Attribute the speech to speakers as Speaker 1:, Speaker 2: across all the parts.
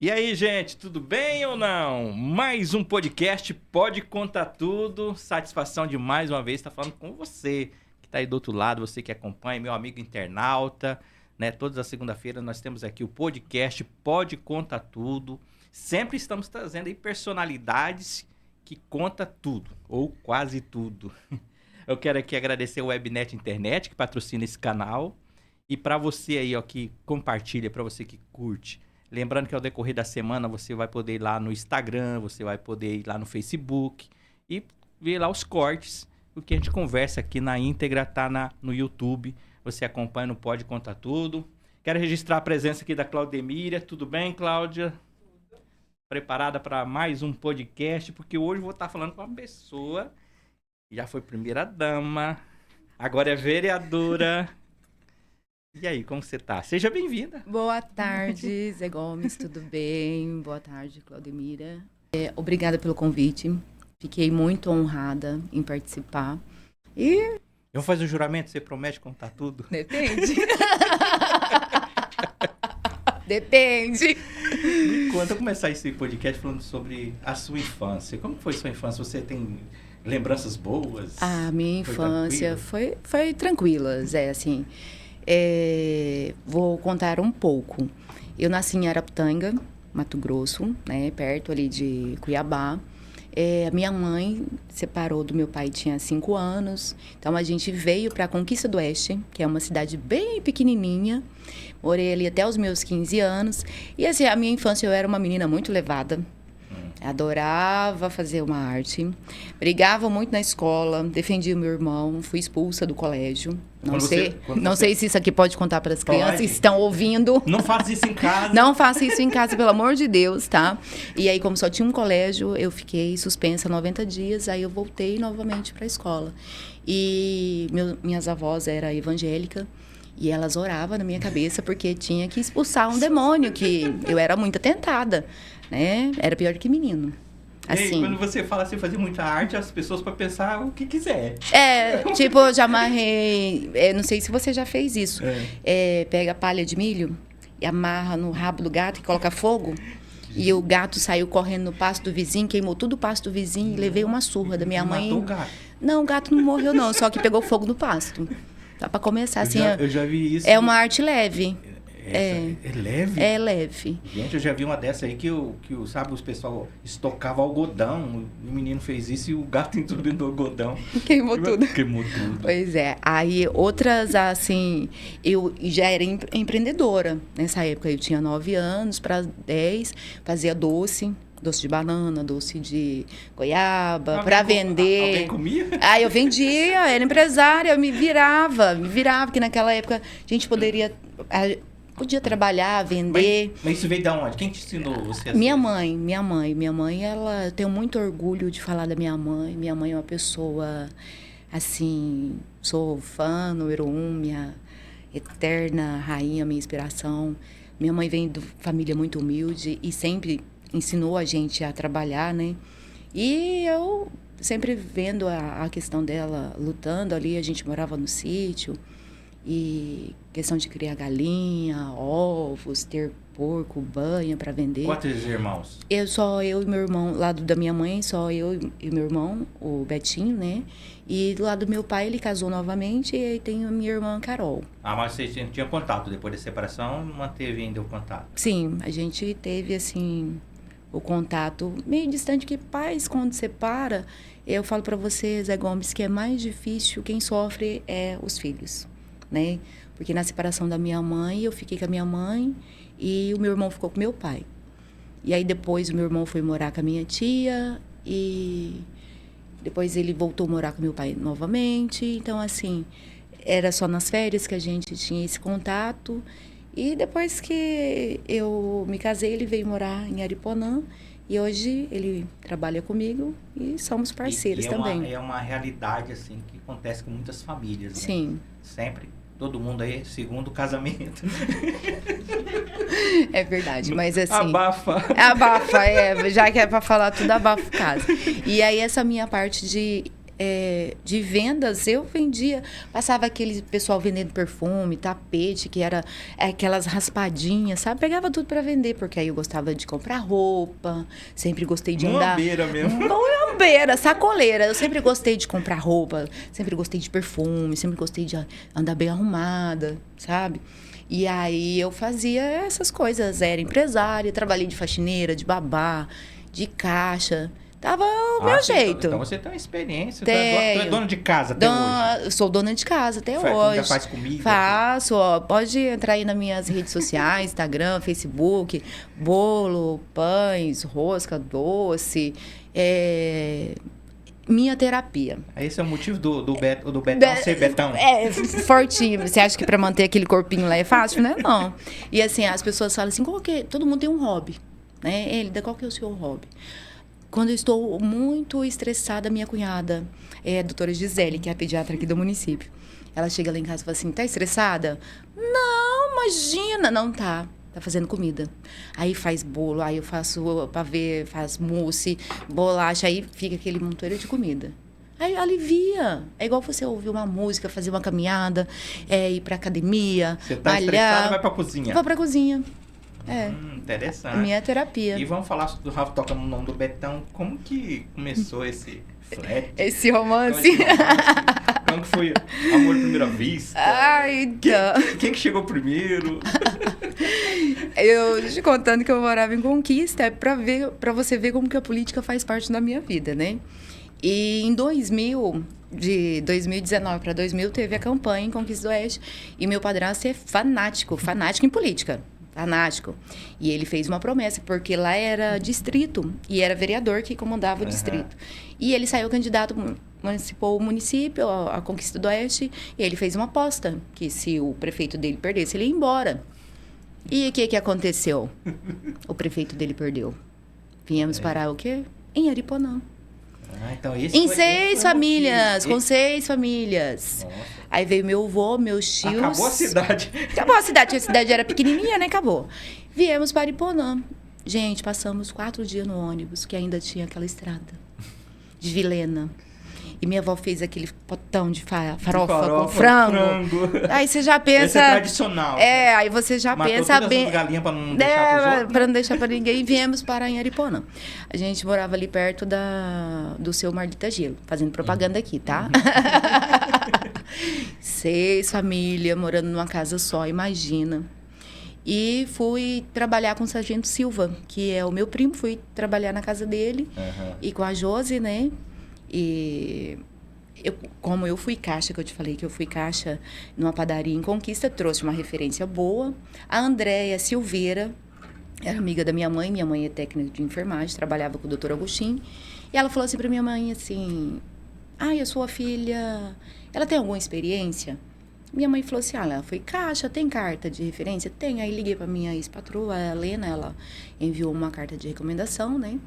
Speaker 1: E aí, gente, tudo bem ou não? Mais um podcast, Pode Contar Tudo. Satisfação de mais uma vez estar falando com você, que está aí do outro lado, você que acompanha, meu amigo internauta, né? Todas as segunda-feiras nós temos aqui o podcast Pode Contar Tudo. Sempre estamos trazendo aí personalidades que conta tudo, ou quase tudo. Eu quero aqui agradecer o Webnet Internet, que patrocina esse canal. E para você aí, ó, que compartilha, para você que curte. Lembrando que ao decorrer da semana você vai poder ir lá no Instagram, você vai poder ir lá no Facebook e ver lá os cortes. O que a gente conversa aqui na íntegra tá no YouTube. Você acompanha no Pode Contar Tudo. Quero registrar a presença aqui da Claudemíria. Tudo bem, Cláudia? Preparada para mais um podcast? Porque hoje eu vou estar falando com uma pessoa que já foi primeira-dama, agora é vereadora. E aí, como você tá? Seja bem-vinda.
Speaker 2: Boa tarde, Zé Gomes, tudo bem? Boa tarde, Claudemira. Obrigada pelo convite. Fiquei muito honrada em participar. E...
Speaker 1: Eu vou fazer o juramento, você promete contar tudo?
Speaker 2: Depende. Depende.
Speaker 1: Quando eu começar esse podcast falando sobre a sua infância, como foi sua infância? Você tem lembranças boas?
Speaker 2: A minha infância foi tranquila, Zé, assim... vou contar um pouco. Eu nasci em Araputanga, Mato Grosso, né, perto ali de Cuiabá. A minha mãe separou do meu pai, tinha 5 anos. Então, a gente veio para a Conquista do Oeste, que é uma cidade bem pequenininha. Morei ali até os meus 15 anos. E, assim, a minha infância, eu era uma menina muito levada. Adorava fazer uma arte. Brigava muito na escola, defendia o meu irmão, fui expulsa do colégio. Não sei se isso aqui pode contar para as crianças que estão ouvindo.
Speaker 1: Não faça isso em casa.
Speaker 2: Não faça isso em casa, pelo amor de Deus, tá? E aí, como só tinha um colégio, eu fiquei suspensa 90 dias, aí eu voltei novamente para a escola. E minhas avós eram evangélicas. E elas oravam na minha cabeça porque tinha que expulsar um demônio, que eu era muito atentada, né? Era pior que menino. Assim.
Speaker 1: E quando você fala assim, fazer muita arte, as pessoas para pensar o que quiser.
Speaker 2: Tipo, eu já amarrei... não sei se você já fez isso. Pega palha de milho e amarra no rabo do gato e coloca fogo. E o gato saiu correndo no pasto do vizinho, queimou tudo o pasto do vizinho e levei uma surra da minha mãe.
Speaker 1: Matou o gato?
Speaker 2: Não, o gato não morreu não, só que pegou fogo no pasto. Dá para começar assim.
Speaker 1: Eu já vi isso.
Speaker 2: É uma arte leve.
Speaker 1: É leve?
Speaker 2: É leve.
Speaker 1: Gente, eu já vi uma dessa aí que sabe, os pessoal estocava algodão. O menino fez isso e o gato entrou dentro do algodão.
Speaker 2: Queimou tudo.
Speaker 1: Queimou tudo.
Speaker 2: Pois é. Aí, outras, assim, eu já era empreendedora. Nessa época, eu tinha 9 anos para 10, fazia doce de banana, doce de goiaba, para vender.
Speaker 1: Alguém comia?
Speaker 2: Ah, eu vendia, era empresária, eu me virava, porque naquela época a gente podia trabalhar, vender.
Speaker 1: Mas isso veio de onde? Quem te ensinou você?
Speaker 2: Minha mãe, ela, eu tenho muito orgulho de falar da minha mãe. Minha mãe é uma pessoa, assim, sou fã número 1, minha eterna rainha, minha inspiração. Minha mãe vem de família muito humilde e sempre ensinou a gente a trabalhar, né? E eu sempre vendo a questão dela lutando ali, a gente morava no sítio, e questão de criar galinha, ovos, ter porco, banha para vender.
Speaker 1: Quantos irmãos?
Speaker 2: Só eu e meu irmão, lado da minha mãe, só eu e meu irmão, o Betinho, né? E do lado do meu pai, ele casou novamente, e aí tem a minha irmã, Carol.
Speaker 1: Ah, mas vocês tinham contato depois da separação, manteve ainda o contato?
Speaker 2: Sim, a gente teve, assim, o contato meio distante, que pais, quando separa, eu falo para você, Zé Gomes, que é mais difícil, quem sofre é os filhos, né? Porque na separação da minha mãe, eu fiquei com a minha mãe e o meu irmão ficou com meu pai. E aí depois o meu irmão foi morar com a minha tia e depois ele voltou a morar com meu pai novamente. Então, assim, era só nas férias que a gente tinha esse contato. E depois que eu me casei, ele veio morar em Ariponã. E hoje ele trabalha comigo e somos parceiros também.
Speaker 1: É uma realidade, assim, que acontece com muitas famílias, né?
Speaker 2: Sim.
Speaker 1: Sempre. Todo mundo aí, segundo casamento.
Speaker 2: É verdade, mas assim...
Speaker 1: Abafa,
Speaker 2: já que é pra falar tudo, abafa o caso. E aí, essa minha parte de de vendas, eu vendia. Passava aquele pessoal vendendo perfume, tapete, que era aquelas raspadinhas, sabe? Pegava tudo para vender, porque aí eu gostava de comprar roupa, sempre gostei de andar...
Speaker 1: Muambeira mesmo.
Speaker 2: Muambeira, sacoleira. Eu sempre gostei de comprar roupa, sempre gostei de perfume, sempre gostei de andar bem arrumada, sabe? E aí eu fazia essas coisas, era empresária, trabalhei de faxineira, de babá, de caixa. Tava o meu jeito.
Speaker 1: Então você tem uma experiência. Tu
Speaker 2: Tenho.
Speaker 1: é dona de casa até hoje.
Speaker 2: Eu sou dona de casa até
Speaker 1: Ainda
Speaker 2: hoje.
Speaker 1: faz comida?
Speaker 2: Faço, ó. Pode entrar aí nas minhas redes sociais, Instagram, Facebook, bolo, pães, rosca, doce. Minha terapia.
Speaker 1: Esse é o motivo do Betão ser Betão.
Speaker 2: Fortinho. Você acha que para manter aquele corpinho lá é fácil, né? Não. E assim, as pessoas falam assim, todo mundo tem um hobby, né? Qual que é o seu hobby? Quando eu estou muito estressada, minha cunhada, a doutora Gisele, que é a pediatra aqui do município, ela chega lá em casa e fala assim, tá estressada? Não, imagina. Não tá. Tá fazendo comida. Aí faz bolo, aí eu faço pavê, faz mousse, bolacha, aí fica aquele montoeiro de comida. Aí alivia. É igual você ouvir uma música, fazer uma caminhada, ir pra academia,
Speaker 1: você tá estressada, vai pra cozinha.
Speaker 2: Vou pra cozinha.
Speaker 1: Interessante.
Speaker 2: Minha terapia.
Speaker 1: E vamos falar do Rafa toca no nome do Betão. Como que começou esse flerte?
Speaker 2: Esse romance?
Speaker 1: Como que foi amor à primeira vista?
Speaker 2: Ai, então.
Speaker 1: Quem que chegou primeiro?
Speaker 2: Eu te contando que eu morava em Conquista, pra você ver como que a política faz parte da minha vida, né? E em 2000, de 2019 para 2000, teve a campanha em Conquista do Oeste. E meu padrasto é fanático em política. Fanático. E ele fez uma promessa, porque lá era distrito, e era vereador que comandava o distrito. E ele saiu candidato, municipou o município, a Conquista do Oeste, e ele fez uma aposta, que se o prefeito dele perdesse, ele ia embora. E o que aconteceu? O prefeito dele perdeu. Viemos parar o quê? Em Ariponã.
Speaker 1: Então
Speaker 2: em 6 famílias, com 6 famílias.
Speaker 1: Nossa.
Speaker 2: Aí veio meu avô, meus tios.
Speaker 1: Acabou a cidade.
Speaker 2: Acabou a cidade. A cidade era pequenininha, né? Acabou. Viemos para Ariponã. Gente, passamos 4 dias no ônibus, que ainda tinha aquela estrada de Vilena. E minha avó fez aquele potão de farofa com frango. Aí você já pensa...
Speaker 1: Esse é tradicional.
Speaker 2: Aí você já
Speaker 1: matou
Speaker 2: pensa
Speaker 1: bem... Matou galinhas para não deixar para os outros?
Speaker 2: Para não deixar para ninguém. E viemos parar em Ariponã. A gente morava ali perto do seu Marlita Gelo. Fazendo propaganda aqui, tá? 6 famílias morando numa casa só, imagina. E fui trabalhar com o Sargento Silva, que é o meu primo. Fui trabalhar na casa dele. E com a Josi, né? E como eu fui caixa, que eu te falei que eu fui caixa numa padaria em Conquista, trouxe uma referência boa. A Andréia Silveira era amiga da minha mãe é técnica de enfermagem, trabalhava com o Dr. Agostinho. E ela falou assim para minha mãe assim, a sua filha, ela tem alguma experiência? Minha mãe falou assim, ela foi caixa, tem carta de referência? Tem. Aí liguei para minha ex-patroa, a Helena, ela enviou uma carta de recomendação, né?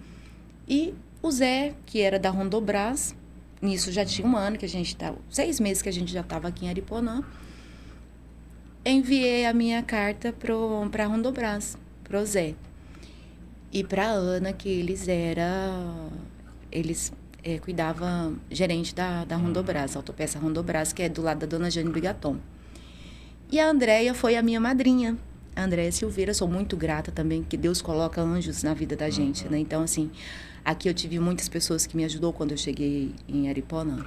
Speaker 2: E o Zé, que era da Rondobras, nisso já tinha 1 ano que a gente estava, 6 meses que a gente já estava aqui em Ariponã, enviei a minha carta para Rondobras, pro Zé. E para Ana, que eles cuidavam, gerente da Rondobras, Autopeça Rondobras, que é do lado da dona Jane Bigaton. E a Andréia foi a minha madrinha. A Andréia Silveira, sou muito grata também, que Deus coloca anjos na vida da gente, né? Então, assim, aqui eu tive muitas pessoas que me ajudou quando eu cheguei em Ariponã.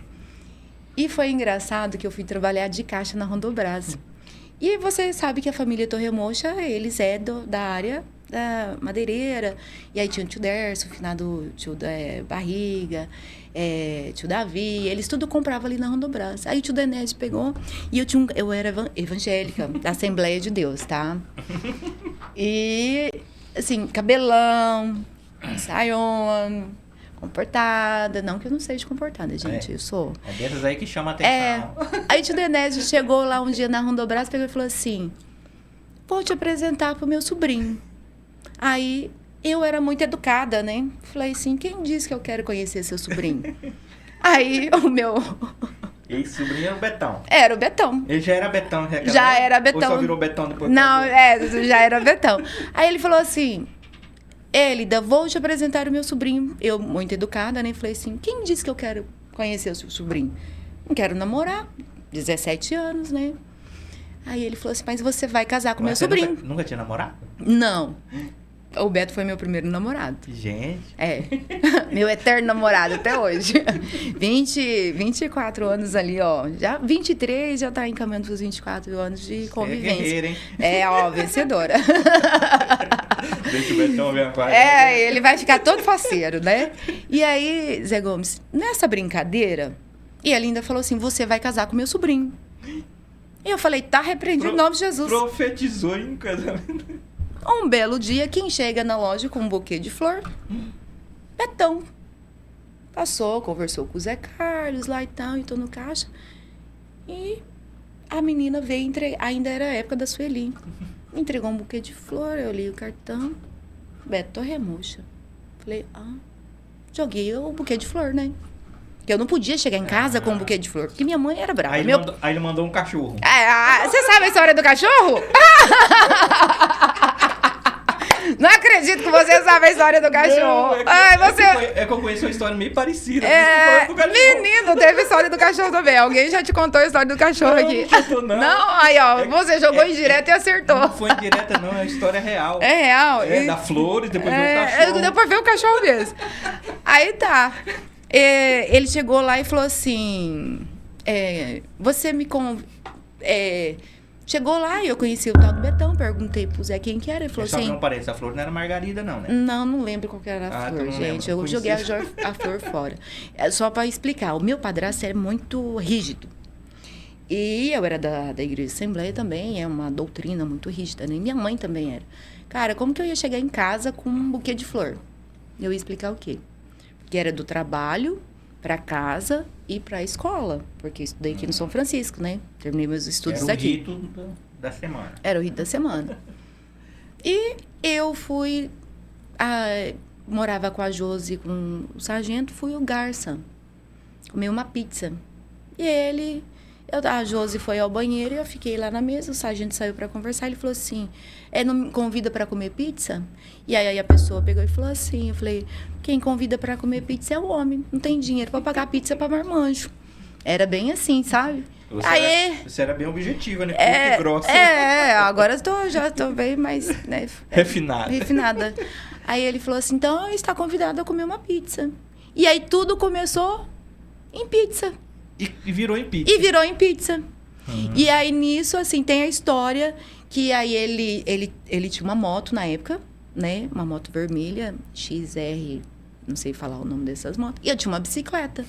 Speaker 2: E foi engraçado que eu fui trabalhar de caixa na Rondobras. E você sabe que a família Torremocha, eles da área da madeireira. E aí tinha o tio Derso, o finado tio Barriga, tio Davi. Eles tudo compravam ali na Rondobras. Aí o tio Denésio pegou e eu era evangélica, da Assembleia de Deus, tá? E, assim, cabelão, saiona, comportada. Não que eu não seja comportada, gente. Eu sou.
Speaker 1: É dessas aí que chama a atenção.
Speaker 2: Aí o tio Denésio chegou lá um dia na Rondobras, pegou e falou assim, vou te apresentar pro meu sobrinho. Aí eu era muito educada, né? Falei assim, quem disse que eu quero conhecer seu sobrinho? Aí o meu...
Speaker 1: E esse sobrinho era o Betão?
Speaker 2: Era o Betão.
Speaker 1: Ele já era Betão?
Speaker 2: Já era Betão.
Speaker 1: Ou só virou Betão depois?
Speaker 2: Não, já era Betão. Aí ele falou assim, Elida, vou te apresentar o meu sobrinho. Eu, muito educada, né? Falei assim, quem disse que eu quero conhecer o seu sobrinho. Não quero namorar, 17 anos, né? Aí ele falou assim, mas você vai casar com meu sobrinho.
Speaker 1: Nunca tinha namorado?
Speaker 2: Não. O Beto foi meu primeiro namorado.
Speaker 1: Gente.
Speaker 2: É. Meu eterno namorado até hoje. 24 anos ali, ó. Já 23, já tá encaminhando pros 24 anos de convivência.
Speaker 1: É guerreira, hein?
Speaker 2: É, ó, vencedora.
Speaker 1: Deixa o Betão ver a parte.
Speaker 2: Ele vai ficar todo faceiro, né? E aí, Zé Gomes, nessa brincadeira, e ele ainda falou assim, você vai casar com meu sobrinho. E eu falei, tá repreendido em nome de Jesus.
Speaker 1: Profetizou em um casamento.
Speaker 2: Um belo dia, quem chega na loja com um buquê de flor? Betão. Passou, conversou com o Zé Carlos lá e tal, entrou no caixa. E a menina veio entregar, ainda era a época da Sueli. Entregou um buquê de flor, eu li o cartão. Beto Remuxa. Falei, joguei o buquê de flor, né? Porque eu não podia chegar em casa com um buquê de flor, porque minha mãe era brava.
Speaker 1: Aí ele mandou um cachorro.
Speaker 2: Você sabe a história do cachorro? Não acredito que você sabe a história do cachorro.
Speaker 1: É que eu conheço uma história meio parecida.
Speaker 2: Menino, teve história do cachorro também. Alguém já te contou a história do cachorro aqui?
Speaker 1: Não,
Speaker 2: aí ó, você jogou indireta e acertou.
Speaker 1: Não foi indireta não, é uma história real.
Speaker 2: É real.
Speaker 1: Da flores, depois veio o cachorro.
Speaker 2: Depois veio o cachorro mesmo. Aí tá. Ele chegou lá e falou assim, você me chegou lá e eu conheci o tal do Betão, perguntei pro Zé quem que era, ele falou assim...
Speaker 1: Não parece, a flor não era margarida não, né?
Speaker 2: Não lembro qual que era a flor, gente. Eu joguei a flor fora. Só para explicar, o meu padrasto era muito rígido. E eu era da Igreja Assembleia também, é uma doutrina muito rígida, né? Minha mãe também era. Cara, como que eu ia chegar em casa com um buquê de flor? Eu ia explicar o quê? Que era do trabalho para casa e para a escola, porque eu estudei aqui no São Francisco, né? Terminei meus estudos aqui.
Speaker 1: Era o rito da semana.
Speaker 2: Era o rito da semana. E eu fui... morava com a Josi, com o sargento, fui o garça. Comi uma pizza. E a Josi foi ao banheiro e eu fiquei lá na mesa, o sargento saiu para conversar, ele falou assim, não me convida para comer pizza? E aí a pessoa pegou e falou assim, eu falei, quem convida para comer pizza é o homem, não tem dinheiro para pagar pizza para marmanjo. Era bem assim, sabe?
Speaker 1: Você era bem objetiva, né? Muito grossa.
Speaker 2: Agora já tô bem mais... Né, refinada. Aí ele falou assim, então está convidado a comer uma pizza. E aí tudo começou em pizza.
Speaker 1: E virou em pizza.
Speaker 2: E aí, nisso, assim, tem a história que aí ele tinha uma moto na época, né? Uma moto vermelha, XR, não sei falar o nome dessas motos. E eu tinha uma bicicleta.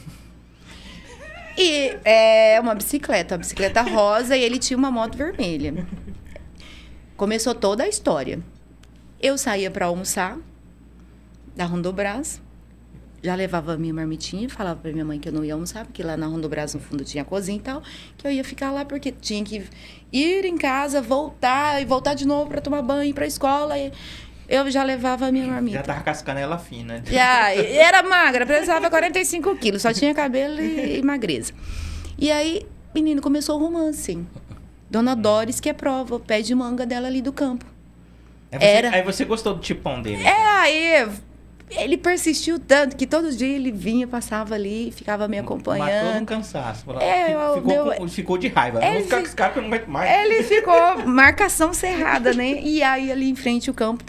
Speaker 2: Uma bicicleta rosa, e ele tinha uma moto vermelha. Começou toda a história. Eu saía para almoçar da Rondobras. Já levava a minha marmitinha, falava pra minha mãe que eu não ia almoçar, porque lá na Rondobras, no fundo, tinha cozinha e tal, que eu ia ficar lá porque tinha que ir em casa, voltar de novo pra tomar banho, ir pra escola. E eu já levava a minha marmita.
Speaker 1: Já tava com as canelas finas.
Speaker 2: E era magra, pesava 45 quilos, só tinha cabelo e magreza. E aí, menino, começou o romance. Dona Doris, que é prova, o pé de manga dela ali do campo.
Speaker 1: Aí você gostou do tipão dele?
Speaker 2: Aí... Ele persistiu tanto que todo dia ele vinha, passava ali, ficava me acompanhando.
Speaker 1: Matou no cansaço. Ficou de raiva. Não vou ficar com esse cara que eu não aguento mais.
Speaker 2: Ele ficou marcação cerrada, né? E aí ali em frente o campo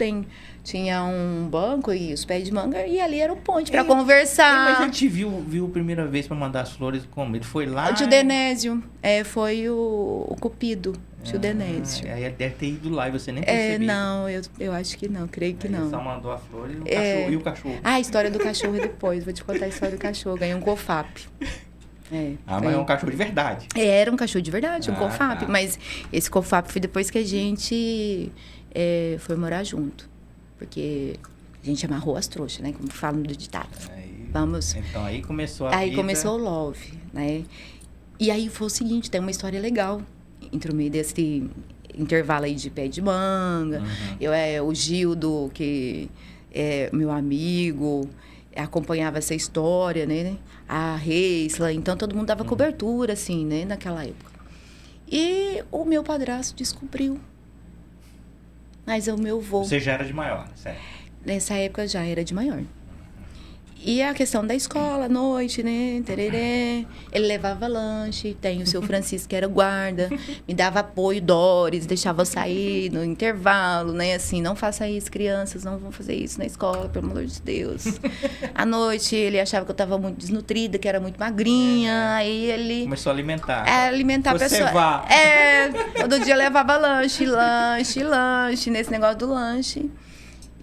Speaker 2: tinha um banco e os pés de manga, e ali era o ponte pra conversar.
Speaker 1: Mas a gente viu a primeira vez pra mandar as flores como? Ele foi lá...
Speaker 2: O tio Denésio. Foi o Cupido. Tio Denésio.
Speaker 1: Aí deve ter ido lá e você nem percebeu.
Speaker 2: Não, eu acho que não, creio que não.
Speaker 1: Ele só mandou a flor e o cachorro.
Speaker 2: A história do cachorro é depois, vou te contar a história do cachorro. Ganhei um COFAP.
Speaker 1: Mas é um cachorro de verdade.
Speaker 2: Era um cachorro de verdade, um COFAP.
Speaker 1: Tá.
Speaker 2: Mas esse COFAP foi depois que a gente foi morar junto. Porque a gente amarrou as trouxas, né? Como falam do ditado.
Speaker 1: Então aí começou a vida.
Speaker 2: Aí começou o love, né? E aí foi o seguinte, tem uma história legal. Entre o meio desse intervalo aí de pé de manga. O Gildo, que é meu amigo, acompanhava essa história, né? A Reisla, então todo mundo dava cobertura, assim, né? Naquela época. E o meu padrasto descobriu. Mas o meu avô...
Speaker 1: Você já era de maior, certo?
Speaker 2: Nessa época já era de maior. E a questão da escola, à noite, né? Tererê. Ele levava lanche. Tem o seu Francisco, que era guarda. Me dava apoio, Doris. Deixava eu sair no intervalo, né? Assim, não faça isso, crianças. Não vão fazer isso na escola, pelo amor de Deus. À noite, ele achava que eu estava muito desnutrida, que era muito magrinha. Aí ele...
Speaker 1: Começou a alimentar.
Speaker 2: Alimentar a pessoa. Todo dia eu levava lanche. Nesse negócio do lanche.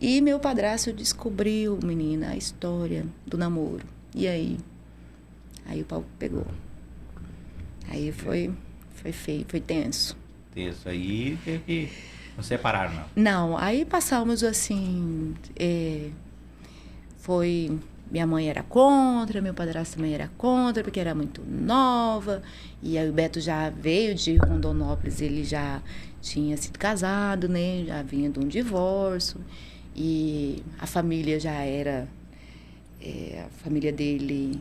Speaker 2: E meu padrasto descobriu, menina, a história do namoro. E aí? Aí o pau pegou. Aí foi feio, foi tenso.
Speaker 1: Tenso. Aí teve que... Não separaram, não?
Speaker 2: Não, aí passamos assim... Foi... Minha mãe era contra, meu padrasto também era contra, porque era muito nova. E aí o Beto já veio de Rondonópolis, ele já tinha sido casado, né? Já vinha de um divórcio. E a família já era... a família dele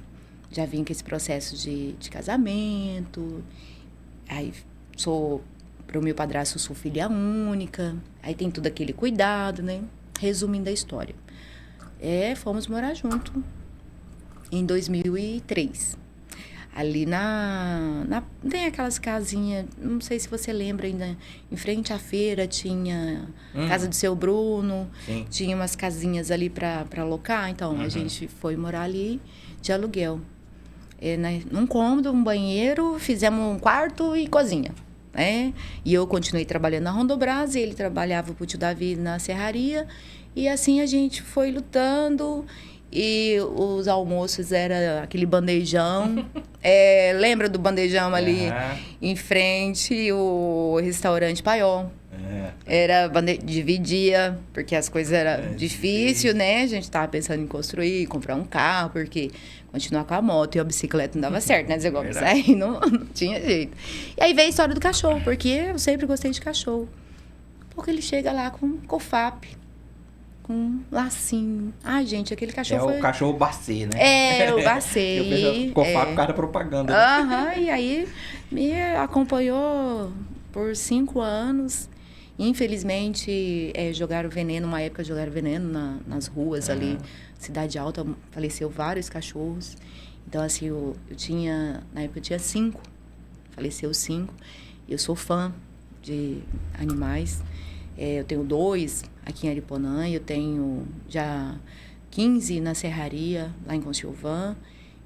Speaker 2: já vinha com esse processo de casamento. Aí para o meu padrasto, sou filha única. Aí tem todo aquele cuidado, né? Resumindo a história. Fomos morar junto em 2003. Ali tem aquelas casinhas, não sei se você lembra ainda, em frente à feira tinha casa do seu Bruno,
Speaker 1: Sim.
Speaker 2: Tinha umas casinhas ali para alocar, então a gente foi morar ali de aluguel. Num cômodo, um banheiro, fizemos um quarto e cozinha, né? E eu continuei trabalhando na Rondobras, ele trabalhava pro tio Davi na serraria, e assim a gente foi lutando. E os almoços era aquele bandejão. Lembra do bandejão ali em frente, o restaurante Paiol. Era dividia, porque as coisas eram difíceis, né? A gente tava pensando em construir, comprar um carro, porque continuar com a moto e a bicicleta não dava certo, né, Zé Gomes? Aí não tinha jeito. E aí veio a história do cachorro, porque eu sempre gostei de cachorro. Porque ele chega lá com cofap, com um lacinho. Ai, gente, aquele cachorro
Speaker 1: o cachorro Bacê, né?
Speaker 2: O Bacê.
Speaker 1: Eu penso cofap por causa da propaganda.
Speaker 2: E aí me acompanhou por 5 anos. Infelizmente, jogaram veneno, uma época jogaram veneno nas ruas ali. Cidade Alta, faleceu vários cachorros. Então, assim, na época eu tinha 5. Faleceu 5. Eu sou fã de animais. Eu tenho 2 aqui em Ariponã, eu tenho já 15 na serraria, lá em Concilvã,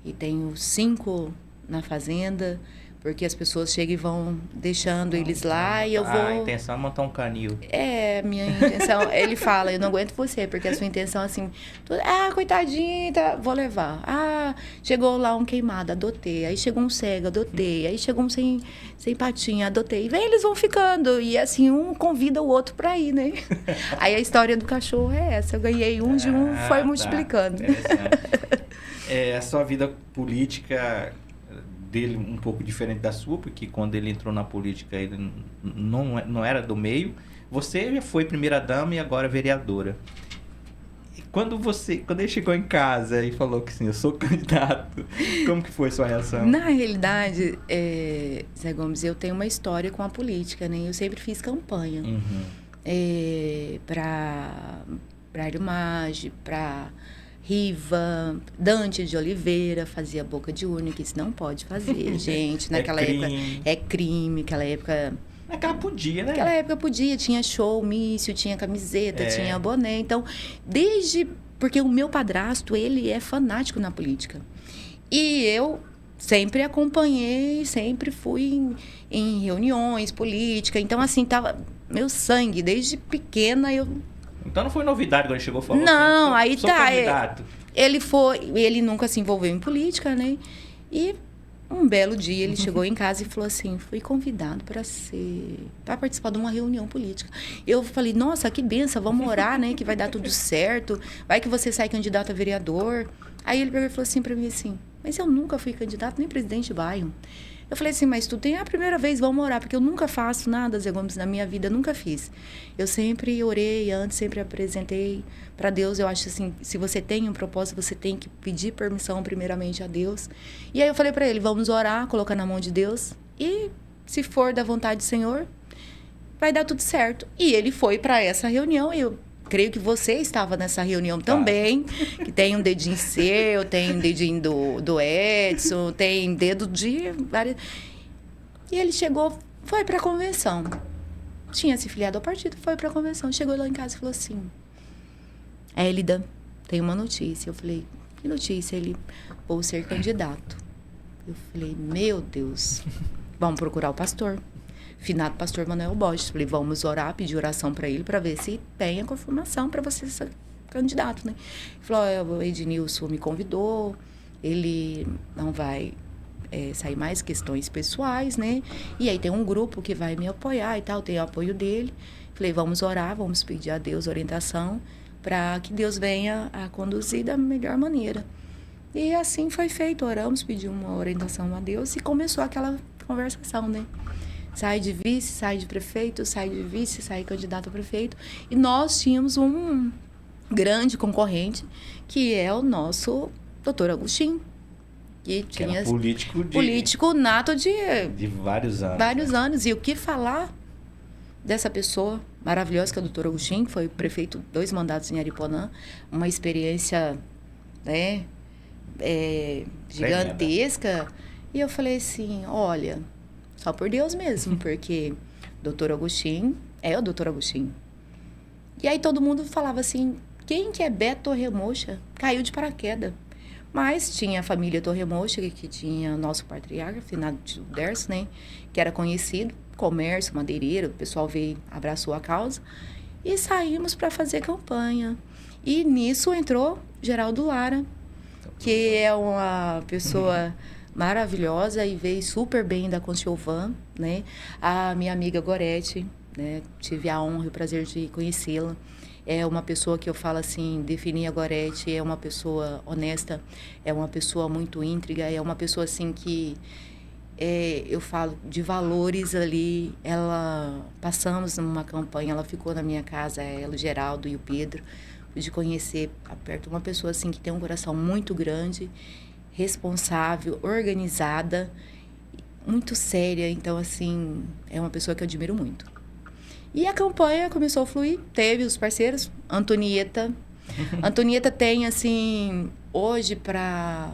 Speaker 2: e tenho 5 na fazenda, porque as pessoas chegam e vão deixando eles lá e eu vou...
Speaker 1: A intenção é montar um canil.
Speaker 2: Minha intenção... Ele fala, eu não aguento você, porque a sua intenção assim... coitadinha, vou levar. Chegou lá um queimado, adotei. Aí chegou um cego, adotei. Aí chegou um sem patinha, adotei. Vem, eles vão ficando. E assim, um convida o outro pra ir, né? Aí a história do cachorro é essa. Eu ganhei um de um, foi multiplicando.
Speaker 1: A sua vida política... dele um pouco diferente da sua, porque quando ele entrou na política ele não era do meio. Você já foi primeira-dama e agora vereadora. E quando ele chegou em casa e falou que sim, eu sou candidato, como que foi a sua reação?
Speaker 2: Na realidade, Zé Gomes, eu tenho uma história com a política, né? Eu sempre fiz campanha para Hélio Maggi, para Riva, Dante de Oliveira, fazia boca de urna, que isso não pode fazer, gente. Naquela época é crime, naquela época...
Speaker 1: Naquela podia, né?
Speaker 2: Naquela época podia, tinha show, mício, tinha camiseta, tinha boné. Então, porque o meu padrasto, ele é fanático na política. E eu sempre acompanhei, sempre fui em reuniões políticas. Então, assim, tava meu sangue, desde pequena eu...
Speaker 1: Então não foi novidade quando ele chegou e falou
Speaker 2: não,
Speaker 1: assim,
Speaker 2: aí
Speaker 1: sou candidato.
Speaker 2: Ele nunca se envolveu em política, né? E um belo dia ele chegou em casa e falou assim, fui convidado para participar de uma reunião política. Eu falei, nossa, que benção, vamos orar, né? Que vai dar tudo certo, vai que você sai candidato a vereador. Aí ele pegou e falou assim para mim assim, mas eu nunca fui candidato nem presidente de bairro. Eu falei assim, mas tu tem a primeira vez, vamos orar, porque eu nunca faço nada, Zé Gomes, na minha vida, nunca fiz. Eu sempre orei antes, sempre apresentei para Deus. Eu acho assim, se você tem um propósito, você tem que pedir permissão primeiramente a Deus. E aí eu falei para ele, vamos orar, colocar na mão de Deus, e se for da vontade do Senhor, vai dar tudo certo. E ele foi para essa reunião, eu creio que você estava nessa reunião também, que tem um dedinho seu, tem um dedinho do Edson, tem dedo de várias... E ele chegou, foi para a convenção. Tinha se filiado ao partido, foi para a convenção. Chegou lá em casa e falou assim, Élida, tem uma notícia. Eu falei, que notícia? Ele, vou ser candidato. Eu falei, meu Deus, vamos procurar o pastor. Finado pastor Manuel Borges. Falei, vamos orar, pedir oração para ele, para ver se tem a confirmação para você ser candidato, né? Ele falou, o Ednilson me convidou, ele não vai sair mais questões pessoais, né? E aí tem um grupo que vai me apoiar e tal, tem o apoio dele. Falei, vamos orar, vamos pedir a Deus orientação para que Deus venha a conduzir da melhor maneira. E assim foi feito, oramos, pedimos uma orientação a Deus e começou aquela conversação, né? Sai de vice, sai de prefeito, sai de vice, sai candidato a prefeito. E nós tínhamos um grande concorrente, que é o nosso doutor Agostinho. Que tinha político nato de
Speaker 1: vários anos.
Speaker 2: Vários anos. E o que falar dessa pessoa maravilhosa, que é o doutor Agostinho, que foi prefeito 2 mandatos em Ariponã. Uma experiência, né, gigantesca. E eu falei assim, olha... Só por Deus mesmo, porque doutor Agostinho é o doutor Agostinho. E aí todo mundo falava assim, quem que é Beto Torremocha? Caiu de paraquedas. Mas tinha a família Torremocha, que tinha nosso patriarca, finado de Derso, né? Que era conhecido, comércio, madeireiro, o pessoal veio, abraçou a causa. E saímos para fazer campanha. E nisso entrou Geraldo Lara, que é uma pessoa... maravilhosa e veio super bem da Conciovan, né? A minha amiga Gorete, né? Tive a honra e o prazer de conhecê-la. É uma pessoa que eu falo assim, definir a Gorete, é uma pessoa honesta, é uma pessoa muito íntegra, é uma pessoa assim que eu falo de valores ali. Ela passamos numa campanha, ela ficou na minha casa, ela, o Geraldo e o Pedro, de conhecer perto uma pessoa assim que tem um coração muito grande, responsável, organizada, muito séria. Então, assim, é uma pessoa que eu admiro muito. E a campanha começou a fluir, teve os parceiros, Antonieta. Antonieta tem, assim, hoje para...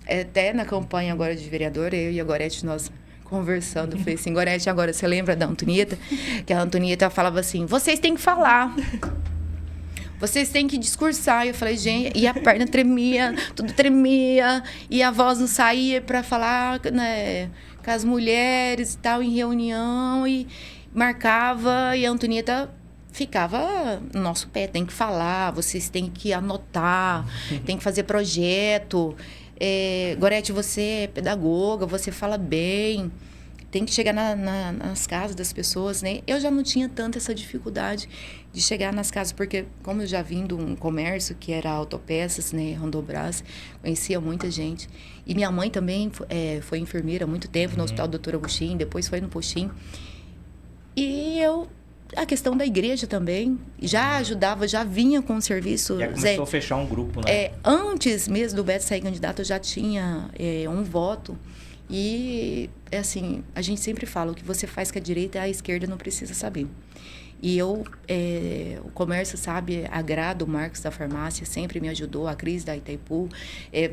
Speaker 2: até na campanha agora de vereadora, eu e a Gorete, nós conversando, eu falei assim, Gorete, agora você lembra da Antonieta? Que a Antonieta falava assim, vocês têm que falar. Vocês têm que discursar. E eu falei, gente... E a perna tremia, tudo tremia. E a voz não saía para falar, né, com as mulheres e tal, em reunião. E marcava. E a Antonieta ficava no nosso pé. Tem que falar, vocês têm que anotar, tem que fazer projeto. Gorete, você é pedagoga, você fala bem. Tem que chegar nas casas das pessoas, né? Eu já não tinha tanta essa dificuldade de chegar nas casas, porque como eu já vim de um comércio que era autopeças, né? Rondobras, conhecia muita gente. E minha mãe também foi enfermeira há muito tempo no Hospital Dr. Agostinho, depois foi no Postinho. E a questão da igreja também, já ajudava, já vinha com o serviço.
Speaker 1: Já começou a fechar um grupo, né?
Speaker 2: Antes mesmo do Beto sair candidato, eu já tinha um voto. E, assim, a gente sempre fala, o que você faz com a direita, a esquerda não precisa saber. E o comércio, sabe, agrada, o Marcos da farmácia sempre me ajudou, a Cris da Itaipu.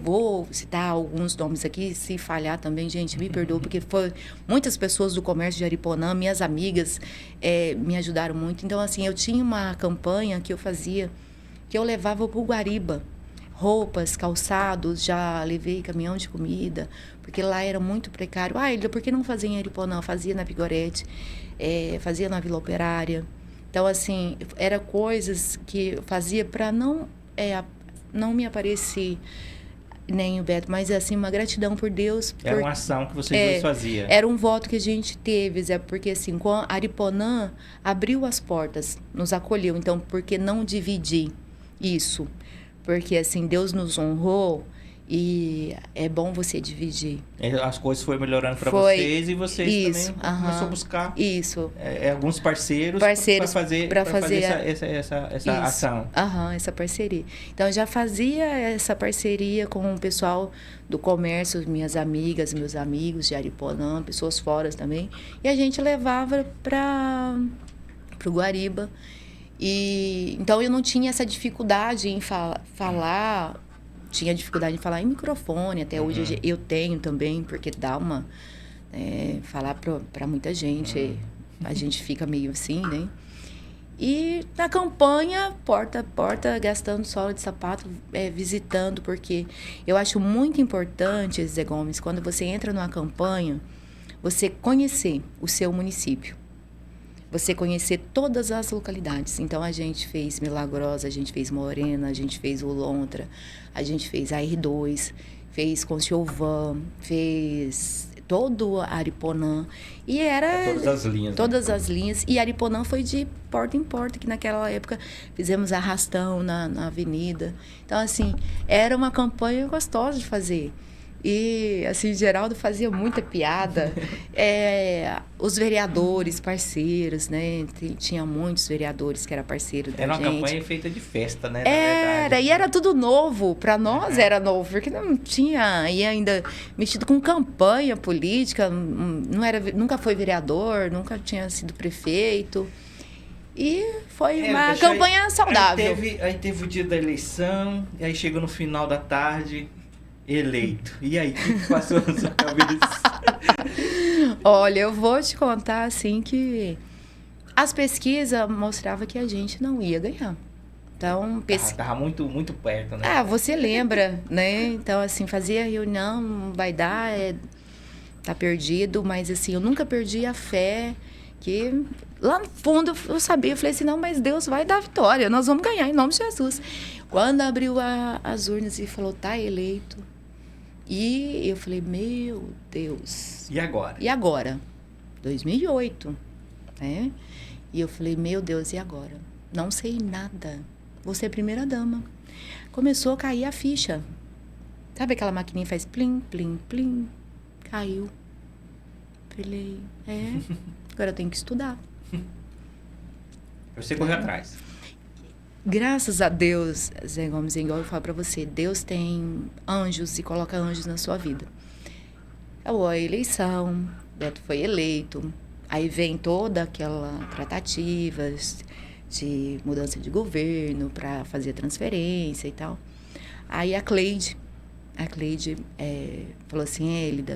Speaker 2: Vou citar alguns nomes aqui, se falhar também, gente, me perdoa, porque foi muitas pessoas do comércio de Ariponã, minhas amigas, me ajudaram muito. Então, assim, eu tinha uma campanha que eu fazia, que eu levava para o Guariba. Roupas, calçados, já levei caminhão de comida, porque lá era muito precário. Ilha, por que não fazia em Ariponã? Fazia na Vigorete, fazia na Vila Operária. Então, assim, era coisas que eu fazia para não me aparecer nem o Beto, mas, assim, uma gratidão por Deus.
Speaker 1: Era uma ação que vocês dois faziam.
Speaker 2: Era um voto que a gente teve, Zé, porque, assim, quando Ariponã abriu as portas, nos acolheu. Então, por que não dividir isso? Porque, assim, Deus nos honrou e é bom você dividir.
Speaker 1: As coisas foram melhorando para vocês e vocês também começaram a buscar alguns parceiros para fazer essa ação.
Speaker 2: Essa parceria. Então, eu já fazia essa parceria com o pessoal do comércio, minhas amigas, meus amigos de Ariponã, pessoas fora também. E a gente levava para o Guariba. E então eu não tinha essa dificuldade em falar, tinha dificuldade em falar em microfone, até hoje eu tenho também, porque dá uma... falar para muita gente, a gente fica meio assim, né? E na campanha, porta a porta, gastando sola de sapato, visitando, porque eu acho muito importante, Zé Gomes, quando você entra numa campanha, você conhecer o seu município. Você conhecer todas as localidades. Então, a gente fez Milagrosa, a gente fez Morena, a gente fez Olontra, a gente fez AR2, fez Conciovan, fez todo Ariponã. E era...
Speaker 1: Todas as linhas.
Speaker 2: Todas as linhas. E Ariponã foi de porta em porta, que naquela época fizemos arrastão na avenida. Então, assim, era uma campanha gostosa de fazer. E, assim, Geraldo fazia muita piada. Os vereadores, parceiros, né? Tinha muitos vereadores que eram parceiros da gente.
Speaker 1: Era uma campanha feita de festa, né?
Speaker 2: E era tudo novo. Para nós era novo, porque não tinha... E ainda mexido com campanha política. Nunca foi vereador, nunca tinha sido prefeito. E foi uma campanha saudável.
Speaker 1: Aí teve o dia da eleição, e aí chegou no final da tarde... eleito. E aí, o que passou na sua cabeça?
Speaker 2: Olha, eu vou te contar, assim, que as pesquisas mostravam que a gente não ia ganhar. Então,
Speaker 1: Tava muito, muito perto, né?
Speaker 2: Você lembra, né? Então, assim, fazia reunião, não vai dar, tá perdido. Mas, assim, eu nunca perdi a fé, que lá no fundo eu sabia, eu falei assim, não, mas Deus vai dar vitória, nós vamos ganhar em nome de Jesus. Quando abriu as urnas e falou, tá eleito. E eu falei, meu Deus.
Speaker 1: E agora?
Speaker 2: E agora? 2008, né? E eu falei, meu Deus, e agora? Não sei nada. Vou ser primeira dama. Começou a cair a ficha. Sabe aquela maquininha que faz plim, plim, plim? Caiu. Falei, agora eu tenho que estudar.
Speaker 1: Você correu atrás.
Speaker 2: Graças a Deus, Zé Gomes, igual eu falo para você, Deus tem anjos e coloca anjos na sua vida. Acabou a eleição, Beto foi eleito, aí vem toda aquela tratativa de mudança de governo para fazer transferência e tal. Aí a Cleide falou assim, Élida,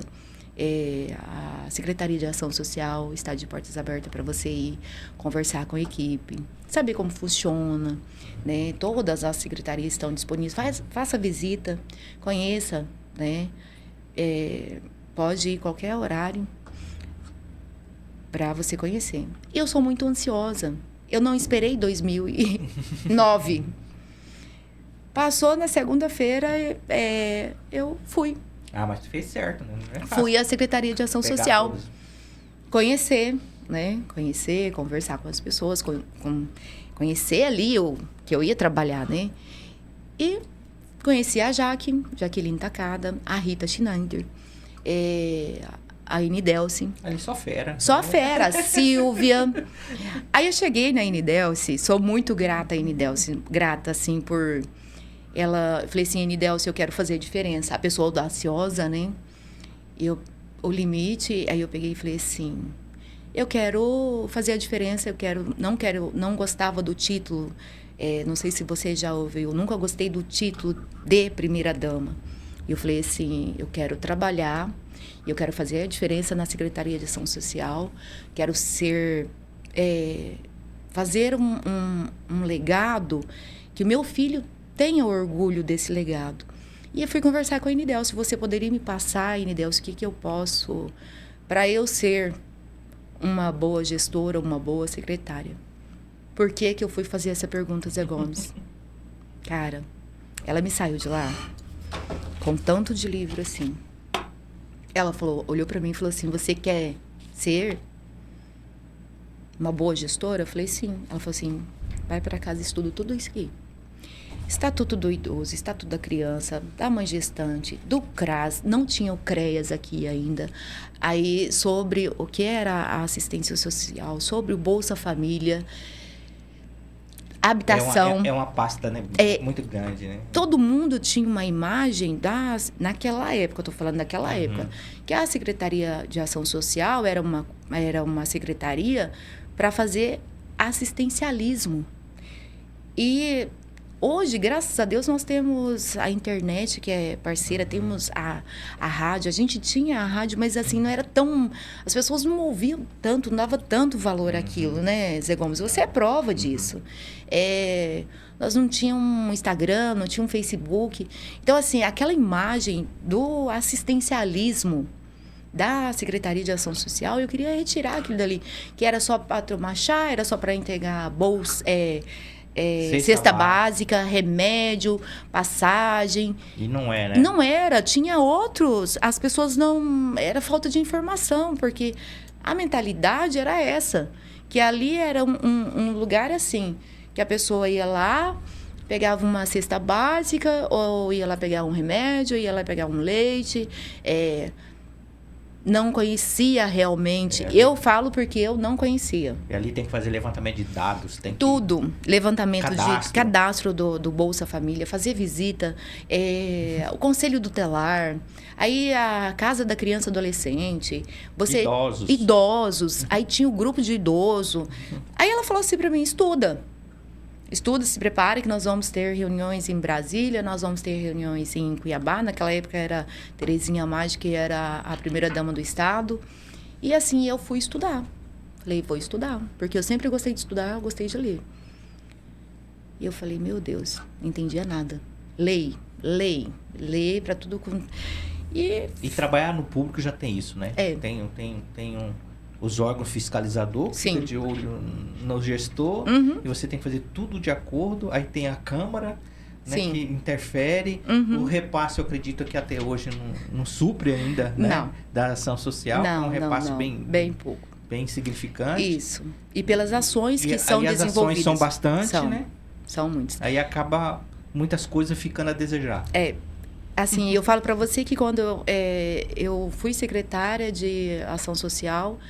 Speaker 2: a Secretaria de Ação Social está de portas abertas para você ir conversar com a equipe, saber como funciona, né? Todas as secretarias estão disponíveis. Faça visita, conheça, né? Pode ir qualquer horário para você conhecer. Eu sou muito ansiosa. Eu não esperei 2009. Passou na segunda-feira, eu fui.
Speaker 1: Mas tu fez certo, né? Não é fácil.
Speaker 2: Fui à Secretaria de Ação Social.
Speaker 1: Todos.
Speaker 2: Conhecer, né? Conhecer, conversar com as pessoas, conhecer ali que eu ia trabalhar, né? E conheci a Jaqueline Tacada, a Rita Schneider, a Inidelce.
Speaker 1: Ali só fera.
Speaker 2: Só fera, a Silvia. Aí eu cheguei na Inidelce, sou muito grata a Inidelce, grata, assim, por... eu falei assim, Inidelce, eu quero fazer a diferença. A pessoa audaciosa, né? O limite, aí eu peguei e falei assim, eu quero fazer a diferença, não gostava do título, não sei se você já ouviu, eu nunca gostei do título de primeira-dama. Eu falei assim, eu quero trabalhar, eu quero fazer a diferença na Secretaria de Ação Social, quero fazer um legado que o meu filho tenha orgulho desse legado. E eu fui conversar com a Inidelce, você poderia me passar, Inidelce, o que eu posso, para eu ser uma boa gestora, uma boa secretária? Por que eu fui fazer essa pergunta, Zé Gomes? Cara, ela me saiu de lá com tanto de livro assim. Ela olhou para mim e falou assim, você quer ser uma boa gestora? Eu falei, sim. Ela falou assim, vai para casa e estuda tudo isso aqui. Estatuto do Idoso, Estatuto da Criança, da Mãe Gestante, do CRAS, não tinha o CREAS aqui ainda. Aí, sobre o que era a assistência social, sobre o Bolsa Família, habitação.
Speaker 1: É uma pasta, né? Muito grande, né?
Speaker 2: Todo mundo tinha uma imagem naquela época, eu estou falando daquela época, que a Secretaria de Ação Social era uma secretaria para fazer assistencialismo. E hoje, graças a Deus, nós temos a internet, que é parceira, temos a rádio. A gente tinha a rádio, mas assim, não era tão... As pessoas não ouviam tanto, não dava tanto valor àquilo, né, Zé Gomes? Você é prova disso. Nós não tínhamos um Instagram, não tinha um Facebook. Então, assim, aquela imagem do assistencialismo da Secretaria de Ação Social, eu queria retirar aquilo dali, que era só para tomar chá, era só para entregar bolsa, cesta básica, remédio, passagem.
Speaker 1: E não é, né?
Speaker 2: Não era, tinha outros. As pessoas não... Era falta de informação, porque a mentalidade era essa, que ali era um lugar assim, que a pessoa ia lá, pegava uma cesta básica, ou ia lá pegar um remédio, ia lá pegar um leite, não conhecia realmente. Eu falo porque eu não conhecia.
Speaker 1: E ali tem que fazer levantamento de dados. Tem
Speaker 2: Tudo. Levantamento de cadastro do Bolsa Família, fazer visita, o Conselho Tutelar, aí a Casa da Criança e Adolescente. Idosos. Aí tinha o grupo de idoso. Aí ela falou assim para mim, estuda, se prepare que nós vamos ter reuniões em Brasília, nós vamos ter reuniões em Cuiabá. Naquela época era Terezinha Maggi, que era a primeira-dama do Estado. E assim, eu fui estudar. Falei, vou estudar, porque eu sempre gostei de estudar, eu gostei de ler. E eu falei, meu Deus, não entendia nada. Lei para tudo.
Speaker 1: E trabalhar no público já tem isso, né? Tem os órgãos fiscalizadores, que fica de olho no gestor, e você tem que fazer tudo de acordo. Aí tem a Câmara, né, que interfere. O repasse, eu acredito que até hoje não supre ainda, né, da ação social.
Speaker 2: Não,
Speaker 1: é um repasse
Speaker 2: bem pouco.
Speaker 1: Bem significante.
Speaker 2: Isso. E pelas ações que são desenvolvidas.
Speaker 1: As ações são bastante, né?
Speaker 2: São muitas.
Speaker 1: Aí acaba muitas coisas ficando a desejar.
Speaker 2: Assim, eu falo para você que quando eu fui secretária de Ação Social,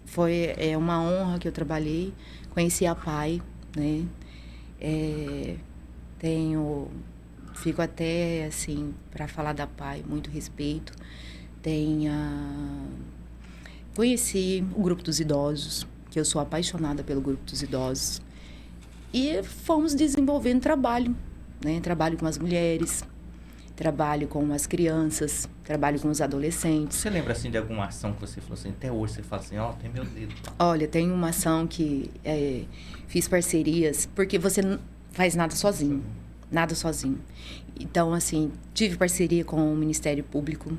Speaker 2: foi uma honra que eu trabalhei. Conheci a PAI, né? Fico até, assim, para falar da PAI, muito respeito. Conheci o Grupo dos Idosos, que eu sou apaixonada pelo Grupo dos Idosos. E fomos desenvolvendo trabalho, né? Trabalho com as mulheres, trabalho com as crianças, trabalho com os adolescentes.
Speaker 1: Você lembra, assim, de alguma ação que você falou assim, até hoje você fala assim, tem meu dedo.
Speaker 2: Olha, tem uma ação que fiz parcerias, porque você não faz nada sozinho. Nada sozinho. Então, assim, tive parceria com o Ministério Público,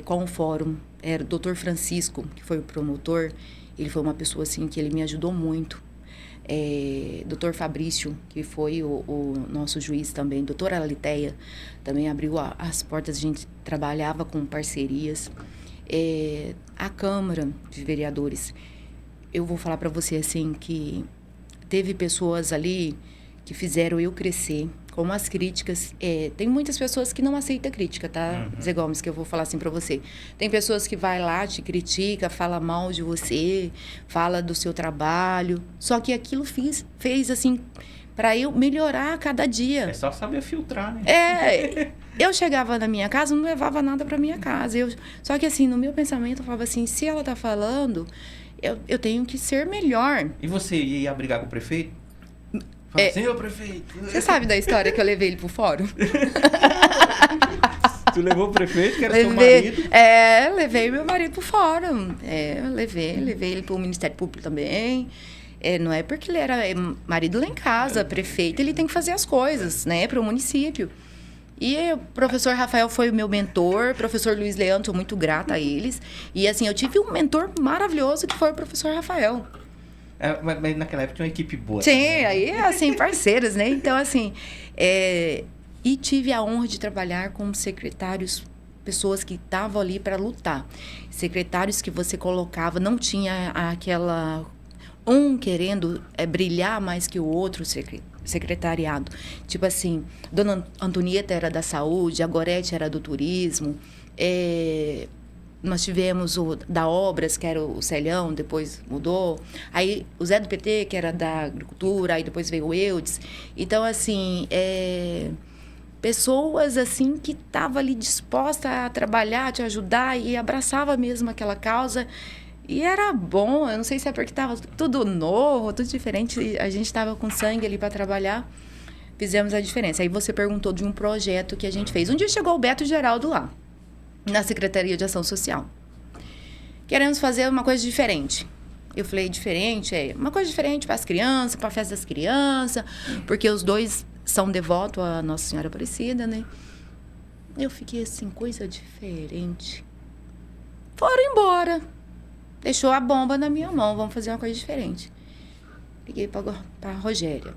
Speaker 2: com o Fórum. Era o Dr. Francisco, que foi o promotor. Ele foi uma pessoa, assim, que ele me ajudou muito. Dr. Fabrício, que foi o nosso juiz também. Doutora Alitéia também abriu as portas. A gente trabalhava com parcerias. A Câmara de Vereadores. Eu vou falar para você, assim, que teve pessoas ali que fizeram eu crescer, como as críticas. Tem muitas pessoas que não aceitam crítica, tá, Zé Gomes, que eu vou falar assim para você. Tem pessoas que vai lá, te critica, fala mal de você, fala do seu trabalho. Só que aquilo fez assim, para eu melhorar a cada dia.
Speaker 1: É só saber filtrar, né?
Speaker 2: Eu chegava na minha casa, não levava nada para minha casa. Só que assim, no meu pensamento, eu falava assim, se ela tá falando, eu tenho que ser melhor.
Speaker 1: E você ia brigar com o prefeito? Fala, senhor prefeito.
Speaker 2: Você sabe da história que eu levei ele pro fórum?
Speaker 1: Tu levou o prefeito, que era seu marido?
Speaker 2: Levei meu marido pro fórum. Levei ele pro Ministério Público também. Não é porque ele era marido lá em casa, prefeito, ele tem que fazer as coisas, né, pro município. E o professor Rafael foi o meu mentor, professor Luiz Leandro, sou muito grata a eles. E assim, eu tive um mentor maravilhoso que foi o professor Rafael.
Speaker 1: Mas naquela época tinha uma equipe boa.
Speaker 2: Sim, aí, assim, parceiros, né? Então, assim, e tive a honra de trabalhar com secretários, pessoas que estavam ali para lutar. Secretários que você colocava, não tinha aquela... querendo brilhar mais que o outro secretariado. Tipo assim, Dona Antonieta era da saúde, a Gorete era do turismo, nós tivemos o da Obras, que era o Celhão, depois mudou. Aí o Zé do PT, que era da Agricultura, aí depois veio o Eudes. Então, assim, pessoas assim que estavam ali dispostas a trabalhar, a te ajudar e abraçava mesmo aquela causa. E era bom, eu não sei se é porque estava tudo novo, tudo diferente, a gente estava com sangue ali para trabalhar, fizemos a diferença. Aí você perguntou de um projeto que a gente fez. Um dia chegou o Beto Geraldo lá, na Secretaria de Ação Social. Queremos fazer uma coisa diferente. Eu falei, diferente? Uma coisa diferente para as crianças, para a festa das crianças, porque os dois são devotos à Nossa Senhora Aparecida, né? Eu fiquei assim, coisa diferente. Foram embora. Deixou a bomba na minha mão, vamos fazer uma coisa diferente. Liguei para a Rogéria.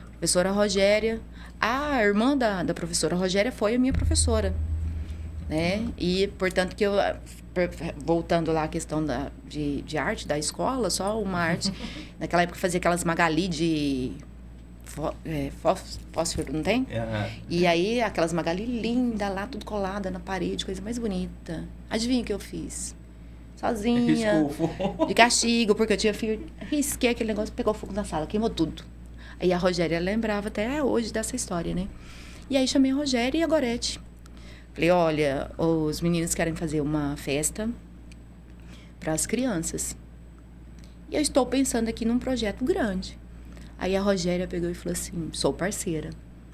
Speaker 2: Professora Rogéria, a irmã da professora Rogéria foi a minha professora, né? E, portanto, que eu... Voltando lá à questão de arte da escola, só uma arte. Naquela época fazia aquelas Magali de fósforo, não tem? E aí, aquelas Magali linda lá, tudo colada na parede, coisa mais bonita. Adivinha o que eu fiz? Sozinha, de castigo, porque eu tinha filho. Risquei aquele negócio, pegou fogo na sala, queimou tudo. Aí a Rogéria lembrava até hoje dessa história, né? E aí chamei a Rogéria e a Gorete. Falei, olha, os meninos querem fazer uma festa para as crianças. E eu estou pensando aqui num projeto grande. Aí a Rogéria pegou e falou assim, sou parceira.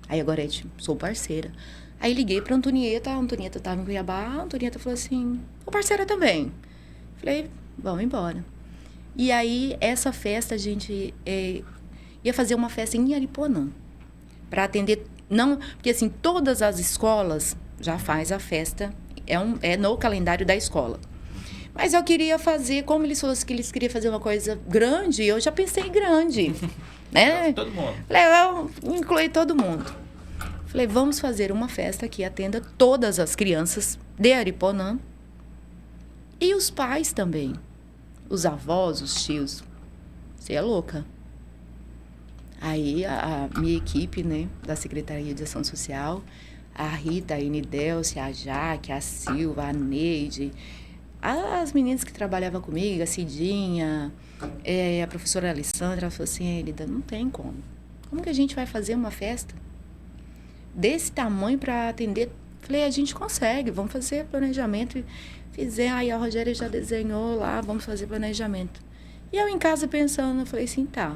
Speaker 2: Aí a Gorete, sou parceira. Aí liguei para a Antonieta estava em Cuiabá, a Antonieta falou assim, sou parceira também. Falei, vamos embora. E aí, essa festa, a gente ia fazer uma festa em Ariponã. Para atender, não, porque assim, todas as escolas já faz a festa, é no calendário da escola. Mas eu queria fazer, como eles falaram que eles queriam fazer uma coisa grande, eu já pensei grande, né?
Speaker 1: Todo mundo.
Speaker 2: Falei, eu incluí todo mundo. Falei, vamos fazer uma festa que atenda todas as crianças de Ariponã e os pais também, os avós, os tios. Você é louca. Aí a minha equipe, né, da Secretaria de Ação Social, a Rita, a Inidelce, a Jaque, a Silva, a Neide, as meninas que trabalhavam comigo, a Cidinha, a professora Alessandra, ela falou assim, Elida, não tem como. Como que a gente vai fazer uma festa desse tamanho para atender? Falei, a gente consegue, vamos fazer planejamento. Aí a Rogéria já desenhou lá, vamos fazer planejamento. E eu em casa pensando, eu falei assim, tá.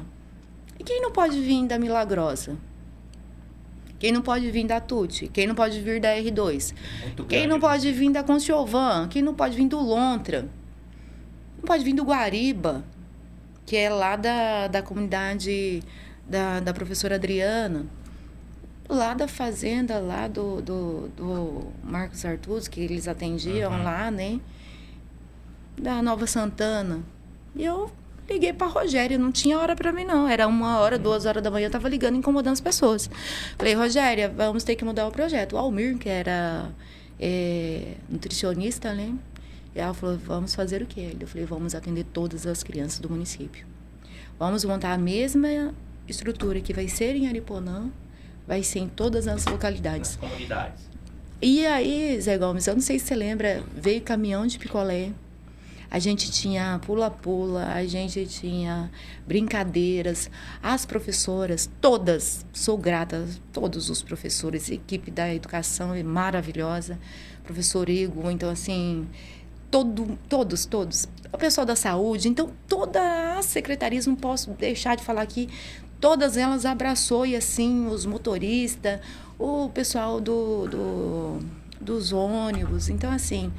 Speaker 2: E quem não pode vir da Milagrosa? Quem não pode vir da Tuti? Quem não pode vir da R2? Quem não pode vir da Conciovan? Quem não pode vir do Lontra? Não pode vir do Guariba, que é lá da comunidade da professora Adriana. Lá da fazenda, lá do Marcos Artuz, que eles atendiam lá, né? Da Nova Santana. E eu liguei para a Rogéria, não tinha hora para mim, não. Era 1h, 2h da manhã, eu estava ligando, incomodando as pessoas. Falei, Rogéria, vamos ter que mudar o projeto. O Almir, que era nutricionista, né? E ela falou, vamos fazer o quê? Eu falei, vamos atender todas as crianças do município. Vamos montar a mesma estrutura que vai ser em Ariponã, vai ser em todas as localidades.
Speaker 1: Nas comunidades.
Speaker 2: E aí, Zé Gomes, eu não sei se você lembra, veio caminhão de picolé. A gente tinha pula-pula, a gente tinha brincadeiras. As professoras, todas, sou grata a todos os professores, a equipe da educação é maravilhosa. Professor Igor, então assim, todos. O pessoal da saúde, então todas as secretarias, não posso deixar de falar aqui, todas elas abraçou, e assim, os motoristas, o pessoal dos ônibus. Então, assim,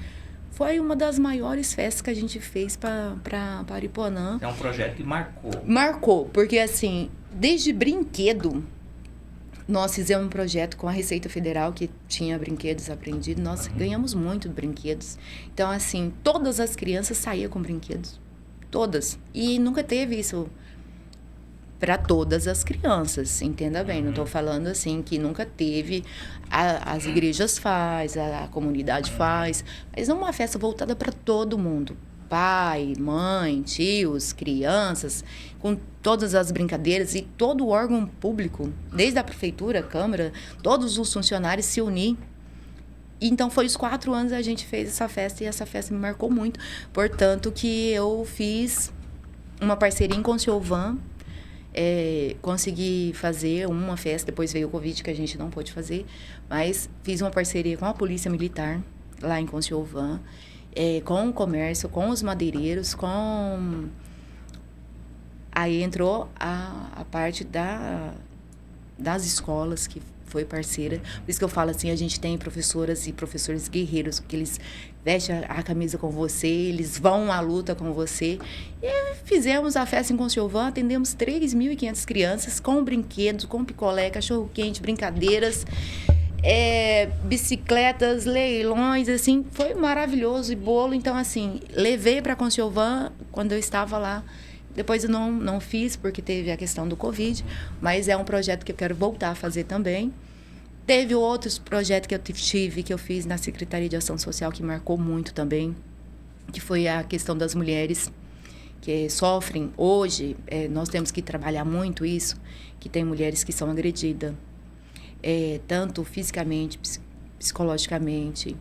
Speaker 2: foi uma das maiores festas que a gente fez para Ariponã.
Speaker 1: É um projeto que marcou.
Speaker 2: Marcou, porque assim, desde brinquedo, nós fizemos um projeto com a Receita Federal, que tinha brinquedos aprendidos. Nós ganhamos muito de brinquedos. Então, assim, todas as crianças saíam com brinquedos. Todas. E nunca teve isso para todas as crianças, entenda bem. Não estou falando assim que nunca teve. As igrejas faz, a comunidade faz, mas é uma festa voltada para todo mundo. Pai, mãe, tios, crianças, com todas as brincadeiras, e todo o órgão público, desde a prefeitura, a Câmara, todos os funcionários se unir. Então, foi os 4 anos que a gente fez essa festa, e essa festa me marcou muito. Portanto, que eu fiz uma parceria em Conciovan, consegui fazer uma festa, depois veio o Covid, que a gente não pôde fazer, mas fiz uma parceria com a Polícia Militar, lá em Conciovan, com o comércio, com os madeireiros, Aí entrou a parte das escolas, que foi parceira. Por isso que eu falo assim, a gente tem professoras e professores guerreiros, que eles vestem a camisa com você, eles vão à luta com você. E fizemos a festa em Conciovan, atendemos 3.500 crianças com brinquedos, com picolé, cachorro-quente, brincadeiras, bicicletas, leilões, assim, foi maravilhoso. E bolo, então, assim, levei para Conciovan quando eu estava lá. Depois eu não fiz, porque teve a questão do Covid, mas é um projeto que eu quero voltar a fazer também. Teve outros projetos que eu fiz na Secretaria de Ação Social, que marcou muito também, que foi a questão das mulheres que sofrem hoje. Nós temos que trabalhar muito isso, que tem mulheres que são agredidas, tanto fisicamente, psicologicamente,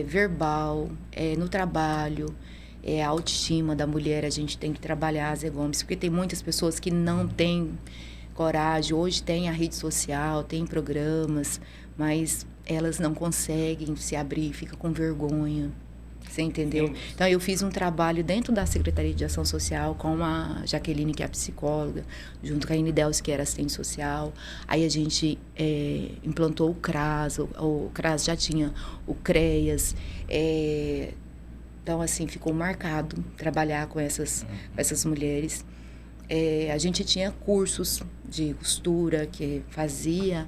Speaker 2: verbal, no trabalho. A autoestima da mulher, a gente tem que trabalhar, Zé Gomes, porque tem muitas pessoas que não têm coragem. Hoje tem a rede social, tem programas, mas elas não conseguem se abrir, ficam com vergonha. Você entendeu? Sim. Então, eu fiz um trabalho dentro da Secretaria de Ação Social com a Jaqueline, que é a psicóloga, junto com a Inidels, que era assistente social. Aí a gente implantou o CRAS, o CRAS já tinha o CREAS. Então, assim, ficou marcado trabalhar com essas mulheres. A gente tinha cursos de costura, que fazia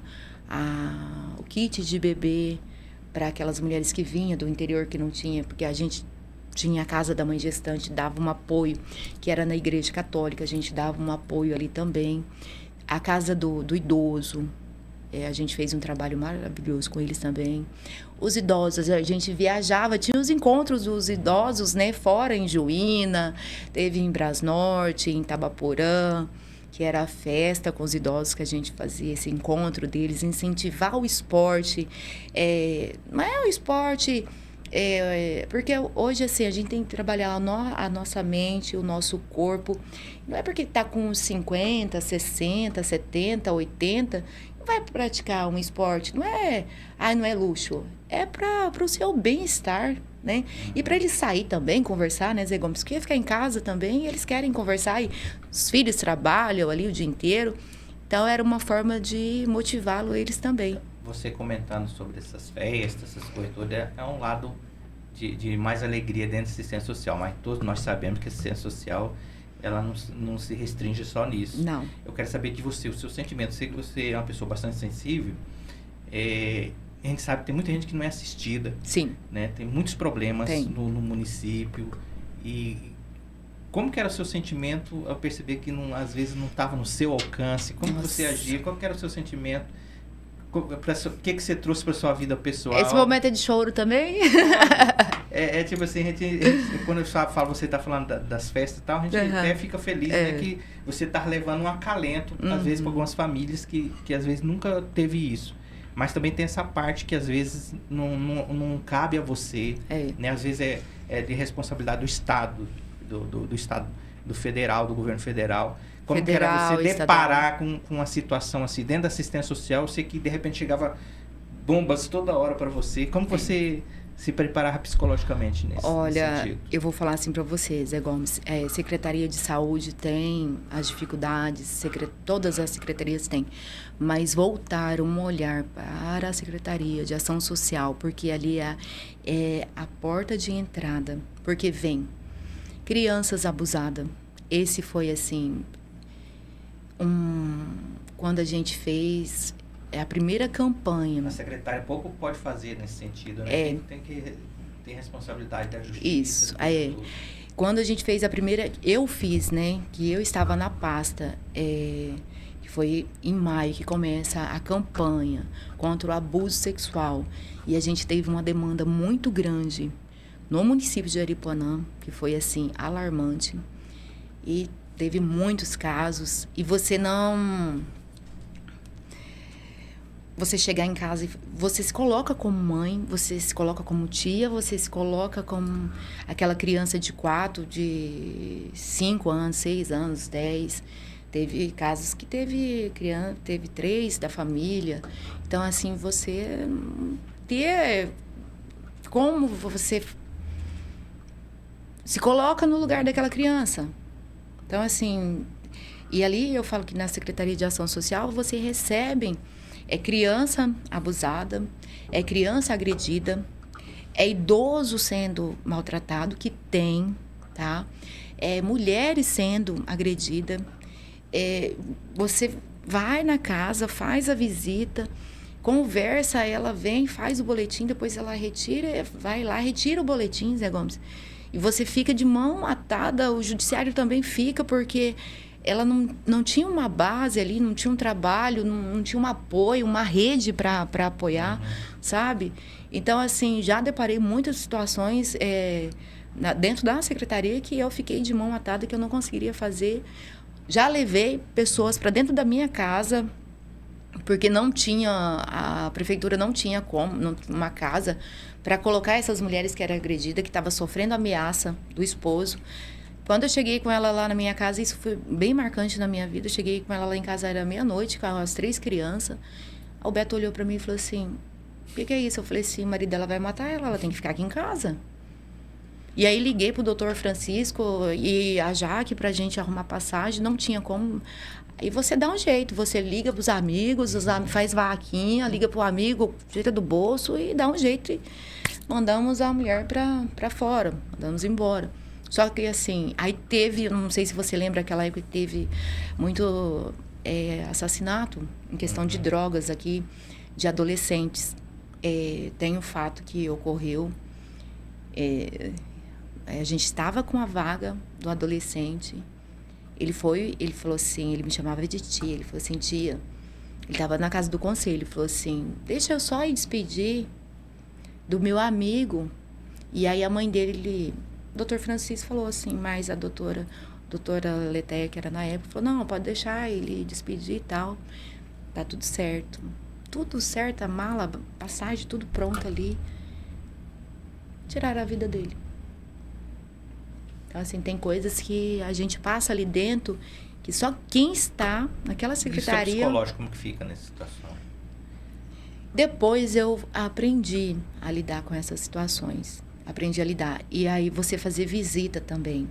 Speaker 2: o kit de bebê para aquelas mulheres que vinham do interior, que não tinha, porque a gente tinha a Casa da Mãe Gestante, dava um apoio, que era na Igreja Católica, a gente dava um apoio ali também. A Casa do Idoso, a gente fez um trabalho maravilhoso com eles também. Os idosos, a gente viajava, tinha os encontros dos idosos, né, fora em Juína, teve em Brasnorte, em Itabaporã, que era a festa com os idosos, que a gente fazia esse encontro deles, incentivar o esporte. Não é o esporte... porque hoje, assim, a gente tem que trabalhar a nossa mente, o nosso corpo. Não é porque está com 50, 60, 70, 80... vai praticar um esporte, não é luxo, é para o seu bem-estar, né? E para eles sair também, conversar, né, Zé Gomes? Porque ficar em casa também, eles querem conversar, e os filhos trabalham ali o dia inteiro, então era uma forma de motivá-lo eles também.
Speaker 1: Você comentando sobre essas festas, essas coisas todas, é um lado de mais alegria dentro da assistência social, mas todos nós sabemos que a assistência social, ela não se restringe só nisso.
Speaker 2: Não.
Speaker 1: Eu quero saber de você, o seu sentimento. Sei que você é uma pessoa bastante sensível. A gente sabe que tem muita gente que não é assistida.
Speaker 2: Sim.
Speaker 1: Né? Tem muitos problemas no município. E como que era o seu sentimento ao perceber que às vezes não estava no seu alcance? Como que você agia? Qual que era o seu sentimento? O que você trouxe para sua vida pessoal?
Speaker 2: Esse momento é de choro também?
Speaker 1: Tipo assim, quando eu falo, você está falando das festas e tal, a gente até fica feliz, né, que você está levando um acalento, às vezes, para algumas famílias que às vezes nunca teve isso. Mas também tem essa parte que às vezes não cabe a você, né? Às vezes é de responsabilidade do Estado, do Estado, do federal, do governo federal. Como que era você deparar com uma situação assim, dentro da assistência social, eu sei que de repente chegava bombas toda hora para você. Como você se preparava psicologicamente nesse sentido?
Speaker 2: Olha, eu vou falar assim para você, Zé Gomes. Secretaria de Saúde tem as dificuldades, todas as secretarias têm, mas voltar um olhar para a Secretaria de Ação Social, porque ali é a porta de entrada, porque vem crianças abusadas. Esse foi assim, quando a gente fez a primeira campanha.
Speaker 1: A secretária pouco pode fazer nesse sentido, né? Tem que ter responsabilidade da justiça.
Speaker 2: Isso, Quando a gente fez a primeira, eu fiz, né? Que eu estava na pasta, que foi em maio que começa a campanha contra o abuso sexual. E a gente teve uma demanda muito grande no município de Aripuanã, que foi assim, alarmante. E teve muitos casos, e você chegar em casa e você se coloca como mãe, você se coloca como tia, você se coloca como aquela criança de 4, de 5 anos, 6 anos, 10. Teve casos que teve 3 da família. Então, assim, você ter como você se coloca no lugar daquela criança. Então, assim, e ali eu falo que na Secretaria de Ação Social você recebe criança abusada, criança agredida, idoso sendo maltratado, que tem, tá? Mulheres sendo agredidas. Você vai na casa, faz a visita, conversa, ela vem, faz o boletim, depois ela retira, vai lá, retira o boletim, Zé Gomes. E você fica de mão atada, o judiciário também fica, porque ela não tinha uma base ali, não tinha um trabalho, não tinha um apoio, uma rede para apoiar, sabe? Então, assim, já deparei muitas situações dentro da secretaria que eu fiquei de mão atada, que eu não conseguiria fazer. Já levei pessoas para dentro da minha casa, porque a prefeitura não tinha uma casa para colocar essas mulheres que eram agredidas, que estavam sofrendo ameaça do esposo. Quando eu cheguei com ela lá na minha casa, isso foi bem marcante na minha vida. Eu cheguei com ela lá em casa, era meia-noite, com as 3 crianças. O Beto olhou para mim e falou assim, o que é isso? Eu falei assim, o marido dela vai matar ela tem que ficar aqui em casa. E aí liguei pro doutor Francisco e a Jaque pra gente arrumar passagem, não tinha como. Aí você dá um jeito, você liga pros amigos, faz vaquinha, liga pro amigo, tira do bolso e dá um jeito. E mandamos a mulher pra fora, mandamos embora. Só que assim, aí teve, não sei se você lembra aquela época que teve muito assassinato em questão de drogas aqui, de adolescentes. Tem um fato que ocorreu, a gente estava com a vaga do adolescente, ele falou assim, ele me chamava de tia, ele falou assim, tia, ele estava na casa do conselho, ele falou assim, deixa eu só ir despedir do meu amigo. E aí a mãe dele, o doutor Francisco falou assim, mas a doutora Letéia, que era na época, falou, não, pode deixar ele despedir e tal, tá tudo certo, a mala, passagem, tudo pronto ali. Tiraram a vida dele. Então, assim, tem coisas que a gente passa ali dentro que só quem está naquela secretaria...
Speaker 1: E o psicológico, como que fica nessa situação?
Speaker 2: Depois eu aprendi a lidar com essas situações. Aprendi a lidar. E aí você fazer visita também.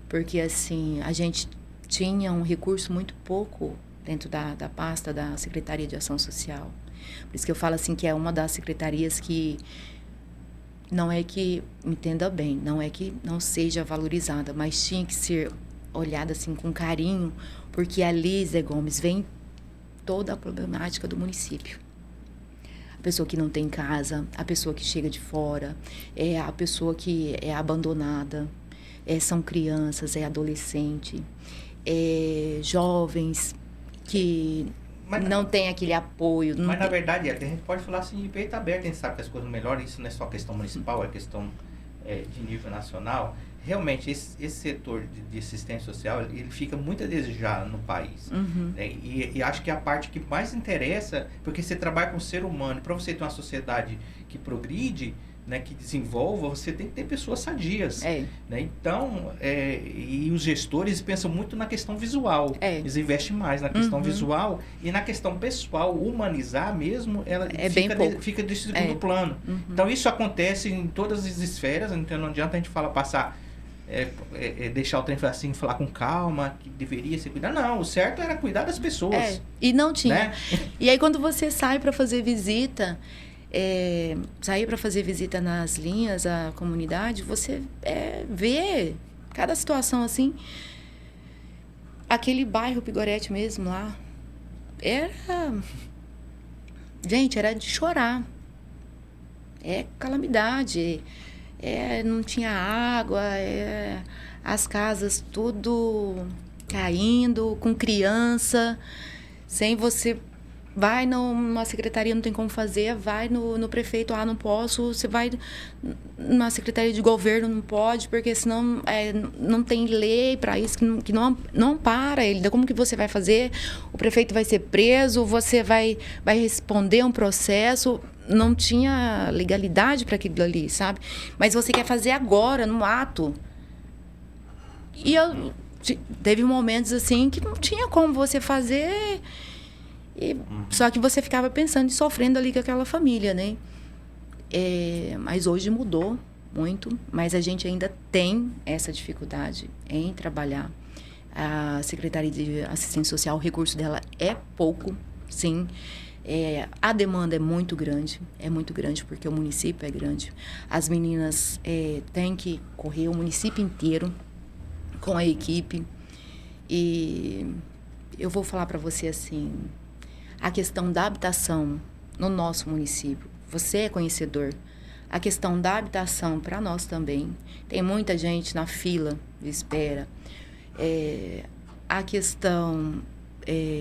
Speaker 2: Porque, assim, a gente tinha um recurso muito pouco dentro da pasta da Secretaria de Ação Social. Por isso que eu falo, assim, que é uma das secretarias que... Não é que, me entenda bem, não é que não seja valorizada, mas tinha que ser olhada assim com carinho, porque ali, Zé Gomes, vem toda a problemática do município. A pessoa que não tem casa, a pessoa que chega de fora, a pessoa que é abandonada, são crianças, adolescente, jovens que... não tem aquele apoio.
Speaker 1: Mas, na verdade, a gente pode falar assim de peito aberto, a gente sabe que as coisas melhoram, isso não é só questão municipal, é questão de nível nacional. Realmente, esse setor de assistência social, ele fica muito a desejar no país.
Speaker 2: Uhum.
Speaker 1: Né? E acho que a parte que mais interessa, porque você trabalha com o ser humano, para você ter uma sociedade que progride, né, que desenvolva, você tem que ter pessoas sadias. Né? Então, e os gestores pensam muito na questão visual. Eles investem mais na questão visual e na questão pessoal, humanizar mesmo, ela fica de segundo plano.
Speaker 2: Uhum.
Speaker 1: Então, isso acontece em todas as esferas, então não adianta a gente deixar o trem assim, falar com calma, que deveria ser cuidado. Não, o certo era cuidar das pessoas.
Speaker 2: E não tinha.
Speaker 1: Né?
Speaker 2: E aí, quando você sai para fazer visita... sair para fazer visita nas linhas, a comunidade, você vê cada situação assim. Aquele bairro Pigorete mesmo lá, gente, era de chorar. Calamidade. Não tinha água, as casas tudo caindo, com criança, sem você... Vai numa secretaria, não tem como fazer, vai no prefeito, não posso, você vai na secretaria de governo, não pode, porque senão não tem lei para isso, que não para ele. Como que você vai fazer? O prefeito vai ser preso, você vai responder um processo, não tinha legalidade para aquilo ali, sabe? Mas você quer fazer agora, no ato. E teve momentos assim que não tinha como você fazer... Só que você ficava pensando e sofrendo ali com aquela família, né? Mas hoje mudou muito, mas a gente ainda tem essa dificuldade em trabalhar. A Secretaria de Assistência Social, o recurso dela é pouco, sim. A demanda é muito grande porque o município é grande. As meninas têm que correr o município inteiro com a equipe. E eu vou falar para você assim, a questão da habitação no nosso município, você é conhecedor, a questão da habitação para nós também, tem muita gente na fila de espera. A questão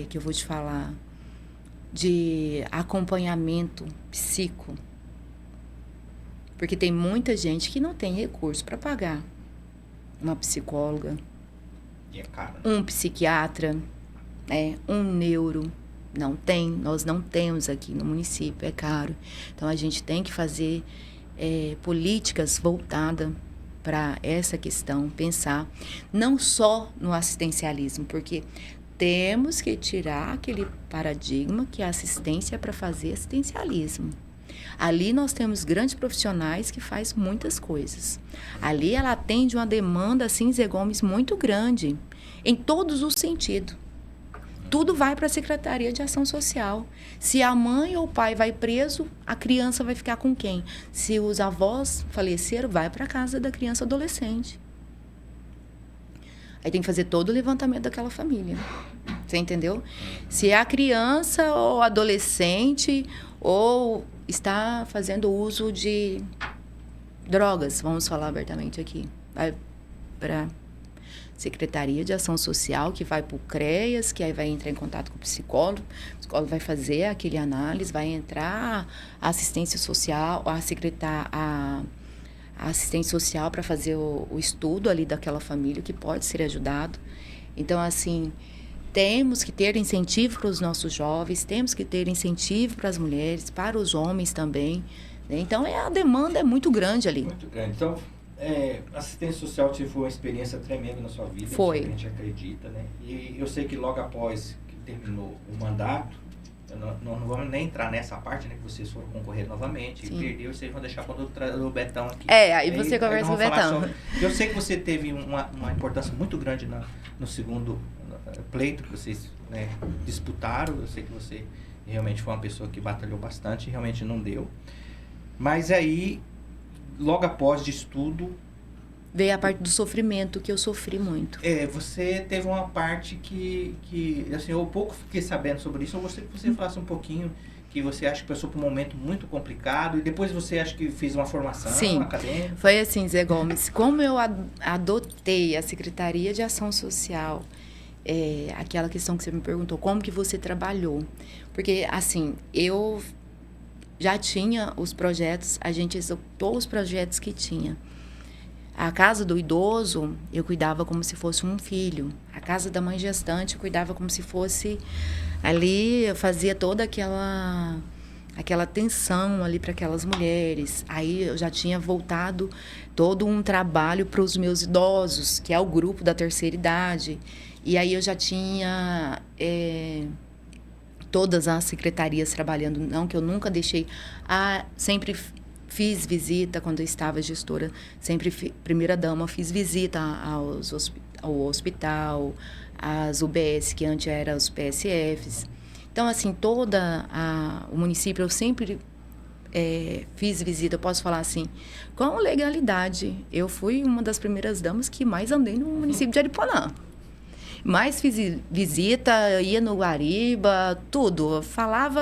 Speaker 2: que eu vou te falar de acompanhamento psico, porque tem muita gente que não tem recurso para pagar uma psicóloga,
Speaker 1: e é caro.
Speaker 2: Um psiquiatra, um neuro, nós não temos aqui no município, é caro. Então a gente tem que fazer políticas voltadas para essa questão, pensar não só no assistencialismo, porque temos que tirar aquele paradigma que a assistência é para fazer assistencialismo. Ali nós temos grandes profissionais que fazem muitas coisas. Ali ela atende uma demanda, assim, Zé Gomes, muito grande, em todos os sentidos. Tudo vai para a Secretaria de Ação Social. Se a mãe ou o pai vai preso, a criança vai ficar com quem? Se os avós faleceram, vai para a casa da criança adolescente. Aí tem que fazer todo o levantamento daquela família. Você entendeu? Se a criança ou adolescente ou está fazendo uso de drogas, vamos falar abertamente aqui, vai para a Secretaria de Ação Social, que vai para o CREAS, que aí vai entrar em contato com o psicólogo vai fazer aquele análise, vai entrar a assistência social, a assistência social para fazer o estudo ali daquela família, que pode ser ajudado. Então, assim, temos que ter incentivo para os nossos jovens, temos que ter incentivo para as mulheres, para os homens também, né? Então, a demanda é muito grande ali.
Speaker 1: Muito grande. Então, assistência social teve uma experiência tremenda na sua vida.
Speaker 2: Foi.
Speaker 1: A gente acredita, né? E eu sei que logo após que terminou o mandato, não vamos nem entrar nessa parte, né? Que vocês foram concorrer novamente. Sim. E perdeu, vocês vão deixar quando o Betão aqui.
Speaker 2: Aí você conversa com o Betão.
Speaker 1: Eu sei que você teve uma importância muito grande no segundo pleito que vocês, né, disputaram. Eu sei que você realmente foi uma pessoa que batalhou bastante e realmente não deu. Mas aí, logo após de estudo,
Speaker 2: veio a parte do sofrimento, que eu sofri muito.
Speaker 1: Você teve uma parte que assim, eu pouco fiquei sabendo sobre isso. Eu gostaria que você falasse um pouquinho, que você acha que passou por um momento muito complicado e depois você acha que fez uma formação acadêmica.
Speaker 2: Foi assim, Zé Gomes. Como eu adotei a Secretaria de Ação Social, aquela questão que você me perguntou, como que você trabalhou? Porque, assim, eu já tinha os projetos, a gente executou os projetos que tinha. A casa do idoso, eu cuidava como se fosse um filho. A casa da mãe gestante, eu cuidava como se fosse ali, eu fazia toda aquela atenção ali para aquelas mulheres. Aí eu já tinha voltado todo um trabalho para os meus idosos, que é o grupo da terceira idade. E aí eu já tinha todas as secretarias trabalhando, não que eu nunca deixei. Sempre fiz visita quando eu estava gestora, sempre primeira-dama, fiz visita ao hospital, às UBS, que antes eram os PSFs. Então, assim, o município, eu sempre fiz visita, eu posso falar assim, com legalidade. Eu fui uma das primeiras damas que mais andei no município de Aripuanã. Mais fiz visita, ia no Guariba, tudo. Falava,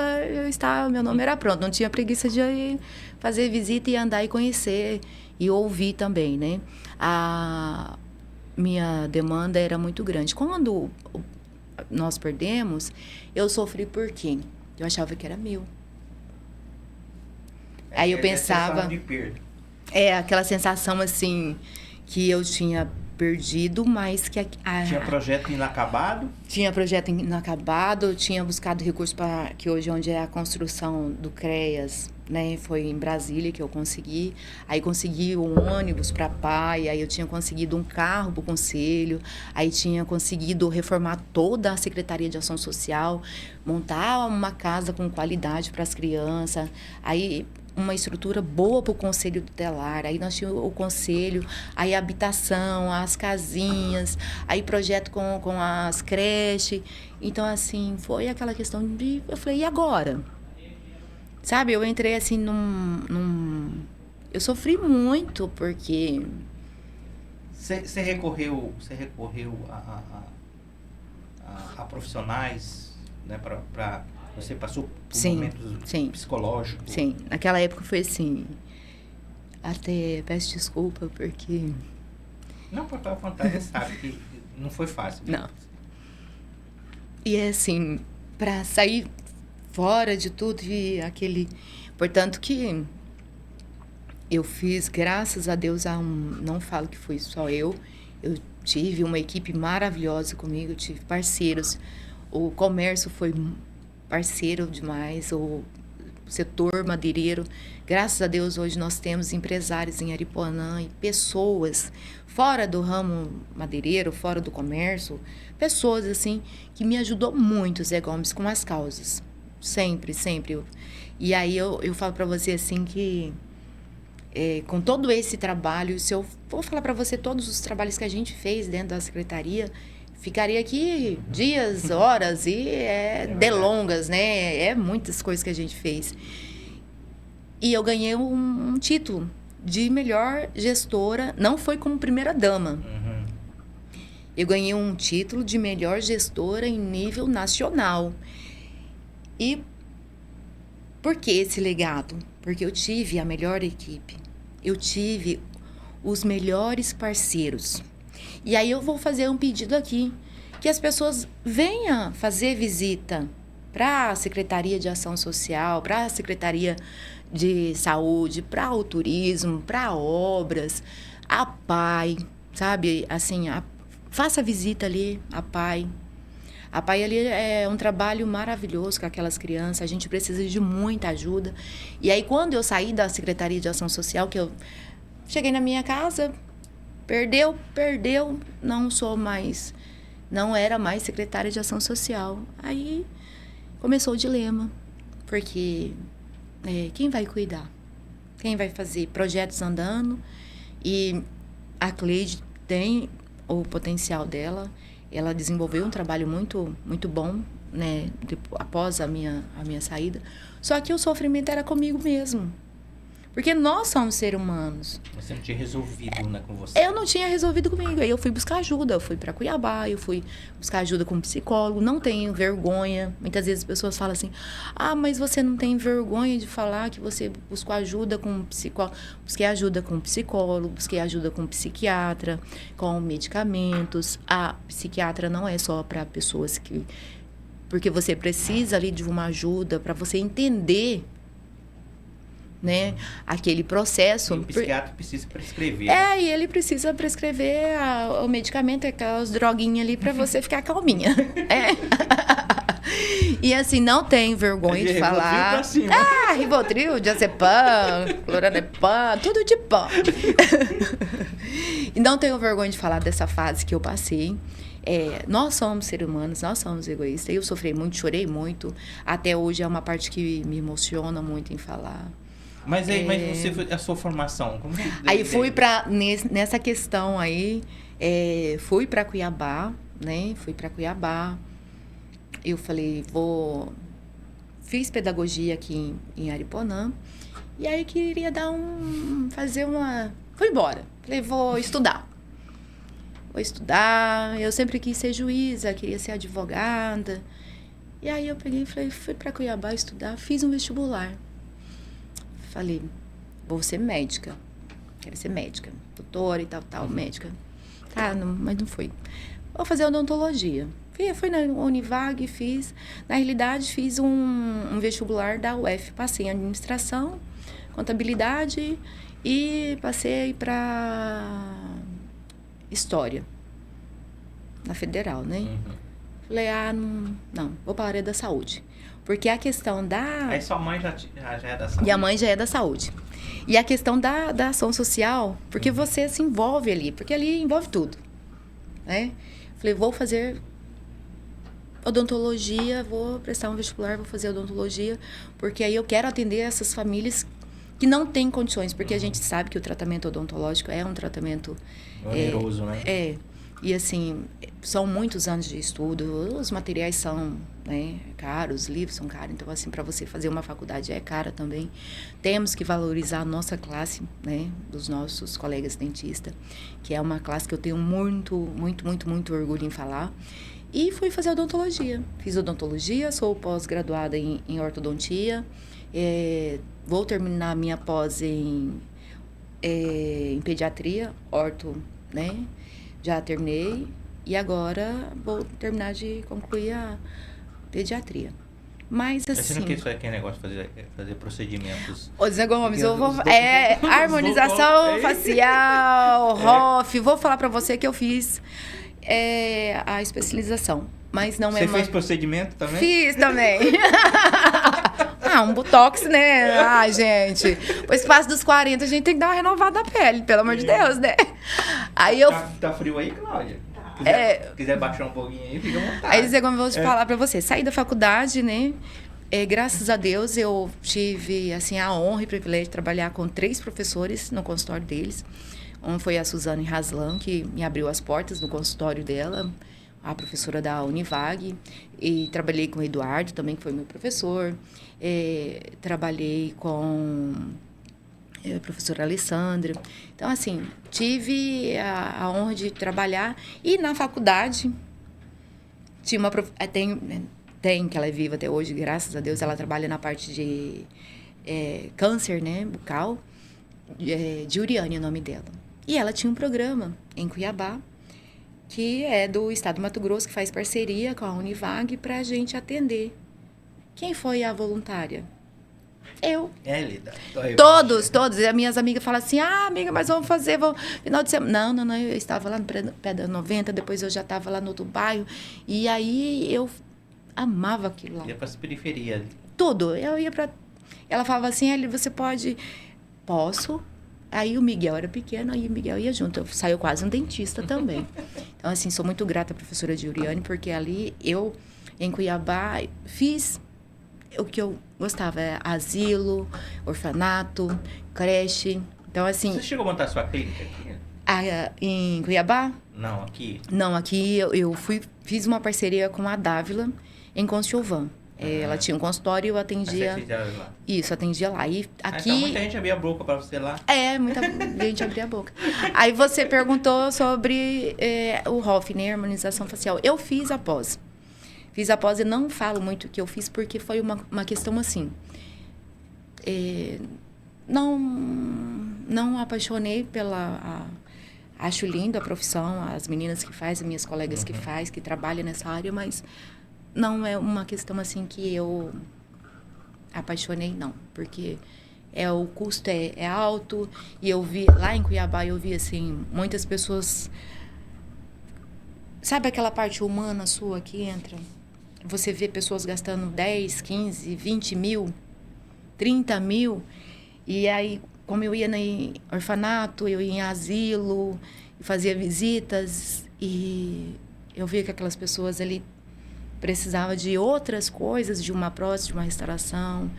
Speaker 2: meu nome era pronto. Não tinha preguiça de fazer visita e andar e conhecer e ouvir também, né? A minha demanda era muito grande. Quando nós perdemos, eu sofri por quê? Eu achava que era meu. Aí eu pensava...
Speaker 1: De perda.
Speaker 2: Aquela sensação, assim, que eu tinha perdido, mas que...
Speaker 1: Tinha projeto inacabado?
Speaker 2: Tinha projeto inacabado, tinha buscado recursos para que hoje onde é a construção do CREAS, né? Foi em Brasília que eu consegui. Aí consegui um ônibus para pai, aí eu tinha conseguido um carro para o conselho, aí tinha conseguido reformar toda a Secretaria de Ação Social, montar uma casa com qualidade para as crianças. Aí uma estrutura boa para o conselho tutelar. Aí nós tínhamos o conselho, aí a habitação, as casinhas, aí projeto com as creches. Então, assim, foi aquela questão de... Eu falei, e agora? Sabe, eu entrei assim eu sofri muito, porque...
Speaker 1: Você recorreu a profissionais, né, para você passou por momentos psicológicos?
Speaker 2: Sim, naquela época foi assim, até peço desculpa porque...
Speaker 1: Não, porque a vontade sabe que não foi fácil.
Speaker 2: Não. E é assim, para sair fora de tudo e aquele... Portanto que eu fiz, graças a Deus, não falo que fui só eu tive uma equipe maravilhosa comigo, eu tive parceiros, o comércio foi parceiro demais, o setor madeireiro, graças a Deus hoje nós temos empresários em Aripuanã e pessoas fora do ramo madeireiro, fora do comércio, pessoas assim que me ajudou muito, Zé Gomes, com as causas, sempre. E aí eu falo para você assim que com todo esse trabalho, se eu for falar para você todos os trabalhos que a gente fez dentro da secretaria, ficaria aqui dias, horas e delongas, né? É muitas coisas que a gente fez. E eu ganhei um título de melhor gestora, não foi como primeira dama.
Speaker 1: Uhum.
Speaker 2: Eu ganhei um título de melhor gestora em nível nacional. E por que esse legado? Porque eu tive a melhor equipe. Eu tive os melhores parceiros. E aí eu vou fazer um pedido aqui, que as pessoas venham fazer visita para a Secretaria de Ação Social, para a Secretaria de Saúde, para o turismo, para obras, a PAI, sabe? Assim, faça visita ali, a PAI. A PAI ali é um trabalho maravilhoso com aquelas crianças, a gente precisa de muita ajuda. E aí, quando eu saí da Secretaria de Ação Social, que eu cheguei na minha casa, perdeu, não era mais secretária de Ação Social. Aí começou o dilema, porque quem vai cuidar? Quem vai fazer projetos andando? E a Cleide tem o potencial dela. Ela desenvolveu um trabalho muito, muito bom, né, após a minha saída. Só que o sofrimento era comigo mesmo. Porque nós somos seres humanos.
Speaker 1: Você não tinha resolvido, né, com você?
Speaker 2: Eu não tinha resolvido comigo. Aí eu fui buscar ajuda. Eu fui para Cuiabá, eu fui buscar ajuda com um psicólogo. Não tenho vergonha. Muitas vezes as pessoas falam assim, mas você não tem vergonha de falar que você buscou ajuda com um psicólogo. Busquei ajuda com um psicólogo, busquei ajuda com um psiquiatra, com medicamentos. A psiquiatra não é só para pessoas que... Porque você precisa ali de uma ajuda para você entender, né, aquele processo.
Speaker 1: E o psiquiatra precisa prescrever.
Speaker 2: E ele precisa prescrever o medicamento, aquelas droguinhas ali para você ficar calminha. E assim, não tem vergonha de falar. Rivotril, diazepam, cloranepam, tudo de pó. E não tenho vergonha de falar dessa fase que eu passei. Nós somos seres humanos, nós somos egoístas. Eu sofri muito, chorei muito. Até hoje é uma parte que me emociona muito em falar.
Speaker 1: Mas você foi a sua formação? Como
Speaker 2: aí fui nessa questão aí, fui para Cuiabá, né? Fui para Cuiabá. Eu falei, fiz pedagogia aqui em Aripuanã. E aí queria fui embora. Falei, vou estudar. Eu sempre quis ser juíza, queria ser advogada. E aí eu peguei e falei, fui para Cuiabá estudar, fiz um vestibular. Falei, vou ser médica. Quero ser médica. Doutora e tal, médica. Mas não foi. Vou fazer odontologia. Fui na Univag, fiz. Na realidade, fiz um vestibular da UF. Passei em administração, contabilidade e passei para história. Na federal, né? Uhum. Falei, não, vou para a área da saúde. Porque a questão da...
Speaker 1: Aí sua mãe já é da saúde?
Speaker 2: Minha mãe já é da saúde. E a questão da ação social, porque você se envolve ali, porque ali envolve tudo, né? Falei, vou fazer odontologia, vou prestar um vestibular, vou fazer odontologia, porque aí eu quero atender essas famílias que não tem condições, porque a gente sabe que o tratamento odontológico é um tratamento...
Speaker 1: Oneroso, né?
Speaker 2: E assim, são muitos anos de estudo, os materiais são, né, caros, os livros são caros, então assim, para você fazer uma faculdade é cara também. Temos que valorizar a nossa classe, né, dos nossos colegas dentistas, que é uma classe que eu tenho muito orgulho em falar. E fui fazer odontologia. Fiz odontologia, sou pós-graduada em ortodontia, vou terminar a minha pós em pediatria, orto, né? Já terminei e agora vou terminar de concluir a pediatria. Mas assim...
Speaker 1: Você não quer isso aqui, negócio de fazer procedimentos?
Speaker 2: Ô, Zé Gomes, eu vou... harmonização facial, ROF. Vou falar pra você que eu fiz a especialização. Mas não
Speaker 1: Você fez procedimento também?
Speaker 2: Fiz também. Um botox, né? Ai, gente. O espaço dos 40, a gente tem que dar uma renovada na pele, pelo amor de Deus, né? Aí eu...
Speaker 1: Tá frio aí, Cláudia? Quiser baixar um pouquinho aí, fica à vontade.
Speaker 2: Aí, Zé Gomes, eu vou te falar pra você. Saí da faculdade, né? Graças a Deus, eu tive, assim, a honra e privilégio de trabalhar com 3 professores no consultório deles. Um foi a Suzane Haslan, que me abriu as portas do consultório dela, a professora da Univag, e trabalhei com o Eduardo também, que foi meu professor, trabalhei com a professora Alessandra. Então, assim, tive a honra de trabalhar, e na faculdade tinha uma tem, que ela é viva até hoje, graças a Deus, ela trabalha na parte de câncer, né, bucal, de Uriane, o nome dela. E ela tinha um programa em Cuiabá, que é do estado do Mato Grosso, que faz parceria com a Univag para a gente atender. Quem foi a voluntária? Eu.
Speaker 1: Lida.
Speaker 2: Todos. E as minhas amigas falam assim, amiga, mas vamos fazer, final de semana. Não, eu estava lá no pé da 90, depois eu já estava lá no outro bairro, e aí eu amava aquilo lá.
Speaker 1: Ia para as periferias.
Speaker 2: Tudo. Eu ia para... Ela falava assim, você pode... Posso... Aí o Miguel era pequeno, aí o Miguel ia junto. Saiu quase um dentista também. Então, assim, sou muito grata à professora Giuliane, porque ali eu, em Cuiabá, fiz o que eu gostava. Asilo, orfanato, creche. Então, assim...
Speaker 1: Você chegou a montar sua clínica aqui?
Speaker 2: Em Cuiabá?
Speaker 1: Não, aqui.
Speaker 2: Não, aqui eu fiz uma parceria com a Dávila, em Consilvã. Ela tinha um consultório e eu atendia...
Speaker 1: Lá.
Speaker 2: Isso, atendia lá. E aqui...
Speaker 1: Então muita gente abria a boca para você lá.
Speaker 2: Muita gente abria a boca. Aí você perguntou sobre o ROF, né? Harmonização facial. Eu fiz a pós. Fiz a pós e não falo muito o que eu fiz, porque foi uma questão assim... Não apaixonei pela... acho lindo a profissão, as meninas que fazem, as minhas colegas que fazem, que trabalham nessa área, mas... Não é uma questão assim que eu apaixonei, não. Porque o custo é alto. E eu vi, lá em Cuiabá, eu vi, assim, muitas pessoas... Sabe aquela parte humana sua que entra? Você vê pessoas gastando 10, 15, 20 mil, 30 mil. E aí, como eu ia em orfanato, eu ia em asilo, fazia visitas. E eu via que aquelas pessoas ali... precisava de outras coisas, de uma prótese, de uma restauração,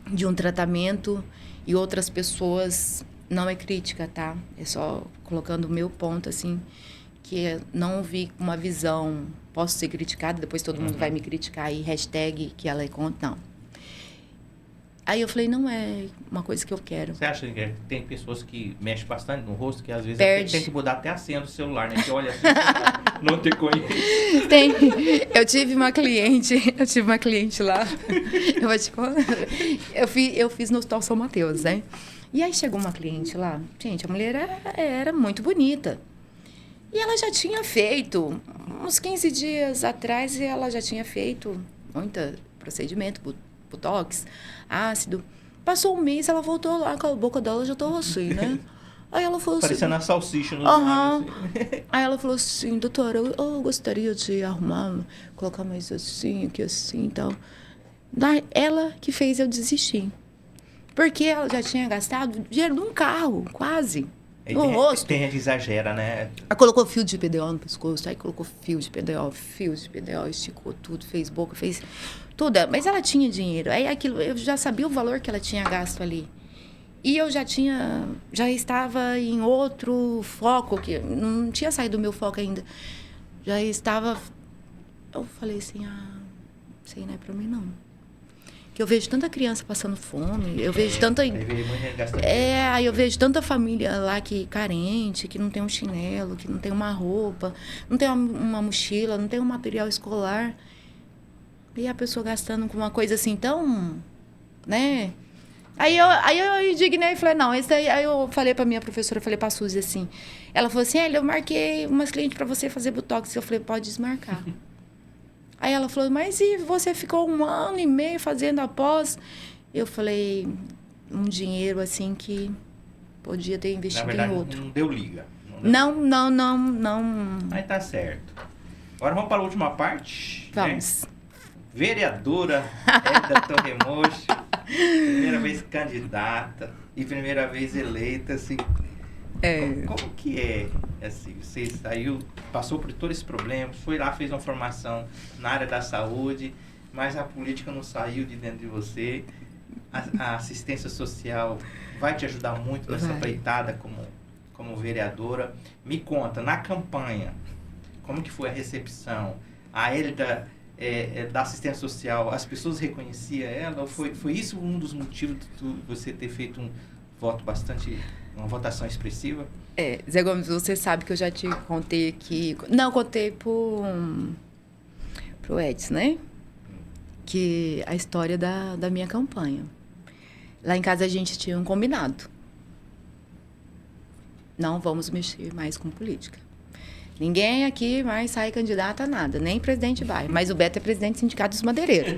Speaker 2: de um tratamento, e outras pessoas, não é crítica, tá? É só colocando o meu ponto, assim, que não vi uma visão, posso ser criticada, depois todo mundo vai me criticar, e hashtag que ela é contra, não. Aí eu falei, não é uma coisa que eu quero.
Speaker 1: Você acha que tem pessoas que mexem bastante no rosto, que às vezes tem que mudar até a senha do celular, né? Que olha assim, não te conhece.
Speaker 2: Tem. Eu tive uma cliente lá, eu vou te contar. Eu fiz no Hospital São Mateus, né? E aí chegou uma cliente lá, gente, a mulher era muito bonita. E ela já tinha feito, uns 15 dias atrás, ela já tinha feito muito procedimento, botox, ácido. Passou um mês, ela voltou lá, com a boca dela já estava assim, né? Aí ela falou
Speaker 1: parecendo
Speaker 2: assim...
Speaker 1: a salsicha no lábios,
Speaker 2: assim. Aí ela falou assim, doutora, eu gostaria de arrumar, colocar mais assim, aqui assim e tal. Ela que fez eu desistir. Porque ela já tinha gastado dinheiro num carro, quase. no rosto.
Speaker 1: Tem gente que exagera, né?
Speaker 2: Aí colocou fio de PDO no pescoço, aí colocou fio de PDO, esticou tudo, fez boca, fez tudo. Mas ela tinha dinheiro. Aí aquilo, eu já sabia o valor que ela tinha gasto ali. E eu já estava em outro foco, que não tinha saído do meu foco ainda. Já estava... Eu falei assim, isso aí não é pra mim, não. Que eu vejo tanta criança passando fome, eu vejo tanta... aí eu vejo tanta família lá que carente, que não tem um chinelo, que não tem uma roupa, não tem uma mochila, não tem um material escolar. E a pessoa gastando com uma coisa assim tão... né? Aí eu indignei e falei, não, esse aí eu falei pra minha professora, eu falei pra Suzy assim, ela falou assim, eu marquei umas clientes pra você fazer botox. Eu falei, pode desmarcar. Aí ela falou, mas e você ficou 1 ano e meio fazendo após? Eu falei, um dinheiro assim que podia ter investido
Speaker 1: Na verdade,
Speaker 2: em outro.
Speaker 1: não deu liga.
Speaker 2: Não.
Speaker 1: Aí tá certo. Agora vamos para a última parte.
Speaker 2: Vamos.
Speaker 1: Né? Vereadora Hélida Torremocho, primeira vez candidata e primeira vez eleita, assim. Como que é, assim, você saiu, passou por todo esse problema, foi lá, fez uma formação na área da saúde, mas a política não saiu de dentro de você, a assistência social vai te ajudar muito nessa empreitada como vereadora. Me conta, na campanha, como que foi a recepção? A Hélida da assistência social, as pessoas reconheciam ela? Ou foi isso um dos motivos de você ter feito um voto uma votação expressiva?
Speaker 2: Zé Gomes, você sabe que eu já te contei aqui... Não, contei pro Edson, né? Que a história da minha campanha. Lá em casa a gente tinha um combinado. Não vamos mexer mais com política. Ninguém aqui mais sai candidato a nada, nem presidente vai. Mas o Beto é presidente do Sindicato dos Madeireiros.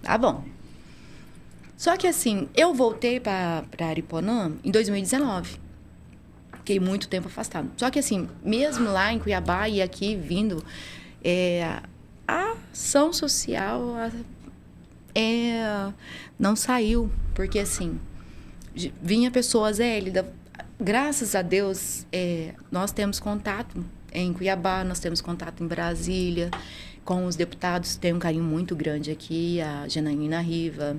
Speaker 2: Tá bom. Só que assim, eu voltei para Ariponã em 2019. Fiquei muito tempo afastado. Só que assim, mesmo lá em Cuiabá e aqui vindo, a ação social não saiu. Porque assim, vinha pessoas, graças a Deus, nós temos contato em Cuiabá, nós temos contato em Brasília, com os deputados, tem um carinho muito grande aqui, a Janaína Riva,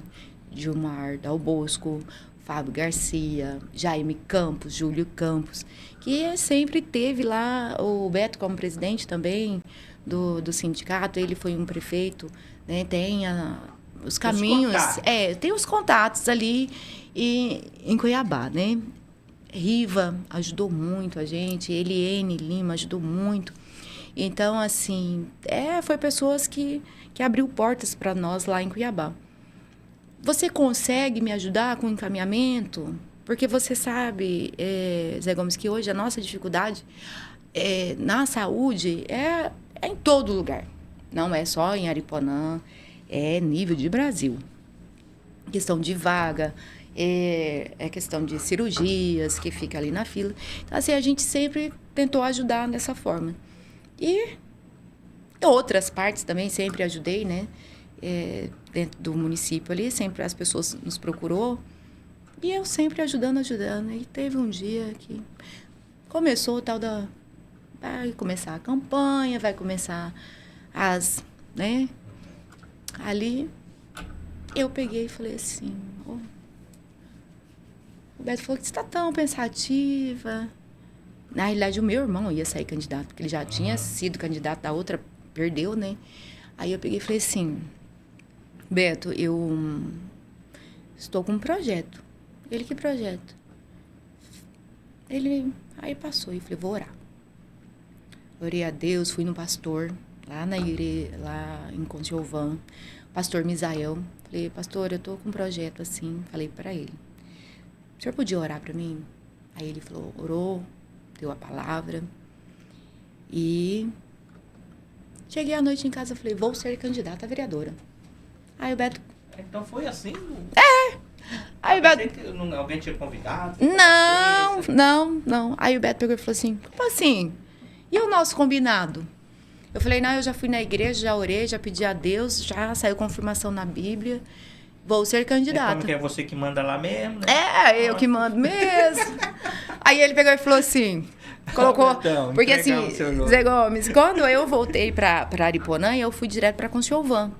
Speaker 2: Gilmar Dal Bosco, Fábio Garcia, Jaime Campos, Júlio Campos, que sempre teve lá, o Beto como presidente também do sindicato, ele foi um prefeito, né, tem os caminhos, tem os contatos ali em Cuiabá, né? Riva ajudou muito a gente, Eliene Lima ajudou muito. Então, assim, foi pessoas que abriu portas para nós lá em Cuiabá. Você consegue me ajudar com encaminhamento? Porque você sabe, Zé Gomes, que hoje a nossa dificuldade na saúde é em todo lugar. Não é só em Ariponã, é nível de Brasil. Questão de vaga, questão de cirurgias, que fica ali na fila. Então, assim, a gente sempre tentou ajudar dessa forma. E outras partes também sempre ajudei, né? Dentro do município ali, sempre as pessoas nos procurou. E eu sempre ajudando. E teve um dia que começou o tal vai começar a campanha, vai começar né? Ali, eu peguei e falei assim... O Beto falou que você está tão pensativa. Na realidade, o meu irmão ia sair candidato, porque ele já tinha sido candidato da outra, perdeu, né? Aí eu peguei e falei assim, Beto, eu estou com um projeto. Ele, que projeto? Aí passou, e falei, vou orar. Orei a Deus, fui no pastor, lá na igreja, lá em Conciovan, pastor Misael. Falei, pastor, eu estou com um projeto assim. Falei para ele, o senhor podia orar para mim? Aí ele falou, orou, deu a palavra. E cheguei à noite em casa e falei, vou ser candidata a vereadora. Aí o Beto...
Speaker 1: Então foi assim?
Speaker 2: Aí o Beto...
Speaker 1: Alguém tinha convidado?
Speaker 2: Não. Aí o Beto pegou e falou assim, como assim? E o nosso combinado? Eu falei, não, eu já fui na igreja, já orei, já pedi a Deus, já saiu confirmação na Bíblia. Vou ser candidata.
Speaker 1: Como que é você que manda lá mesmo? Né?
Speaker 2: Eu que mando mesmo. Aí ele pegou e falou assim, colocou...
Speaker 1: Então,
Speaker 2: porque assim,
Speaker 1: entregar o seu nome.
Speaker 2: Zé Gomes, quando eu voltei pra Ariponã, eu fui direto pra Conciovan.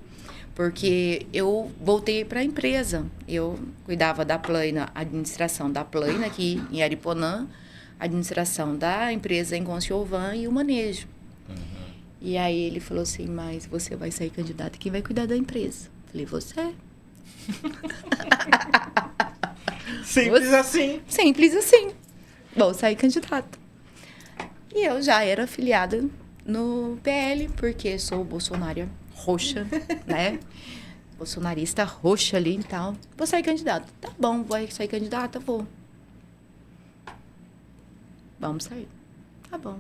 Speaker 2: Porque eu voltei para a empresa. Eu cuidava da Plana, administração da Plana aqui em Ariponã, administração da empresa em Conciovan e o manejo. E aí ele falou assim, mas você vai sair candidato, quem vai cuidar da empresa? Falei, você.
Speaker 1: Simples assim.
Speaker 2: Simples assim. Vou sair candidato. E eu já era afiliada no PL, porque sou bolsonaro roxa, né? Bolsonarista roxa ali e tal. Vou sair candidata. Tá bom, vai sair candidata? Vou. Vamos sair. Tá bom.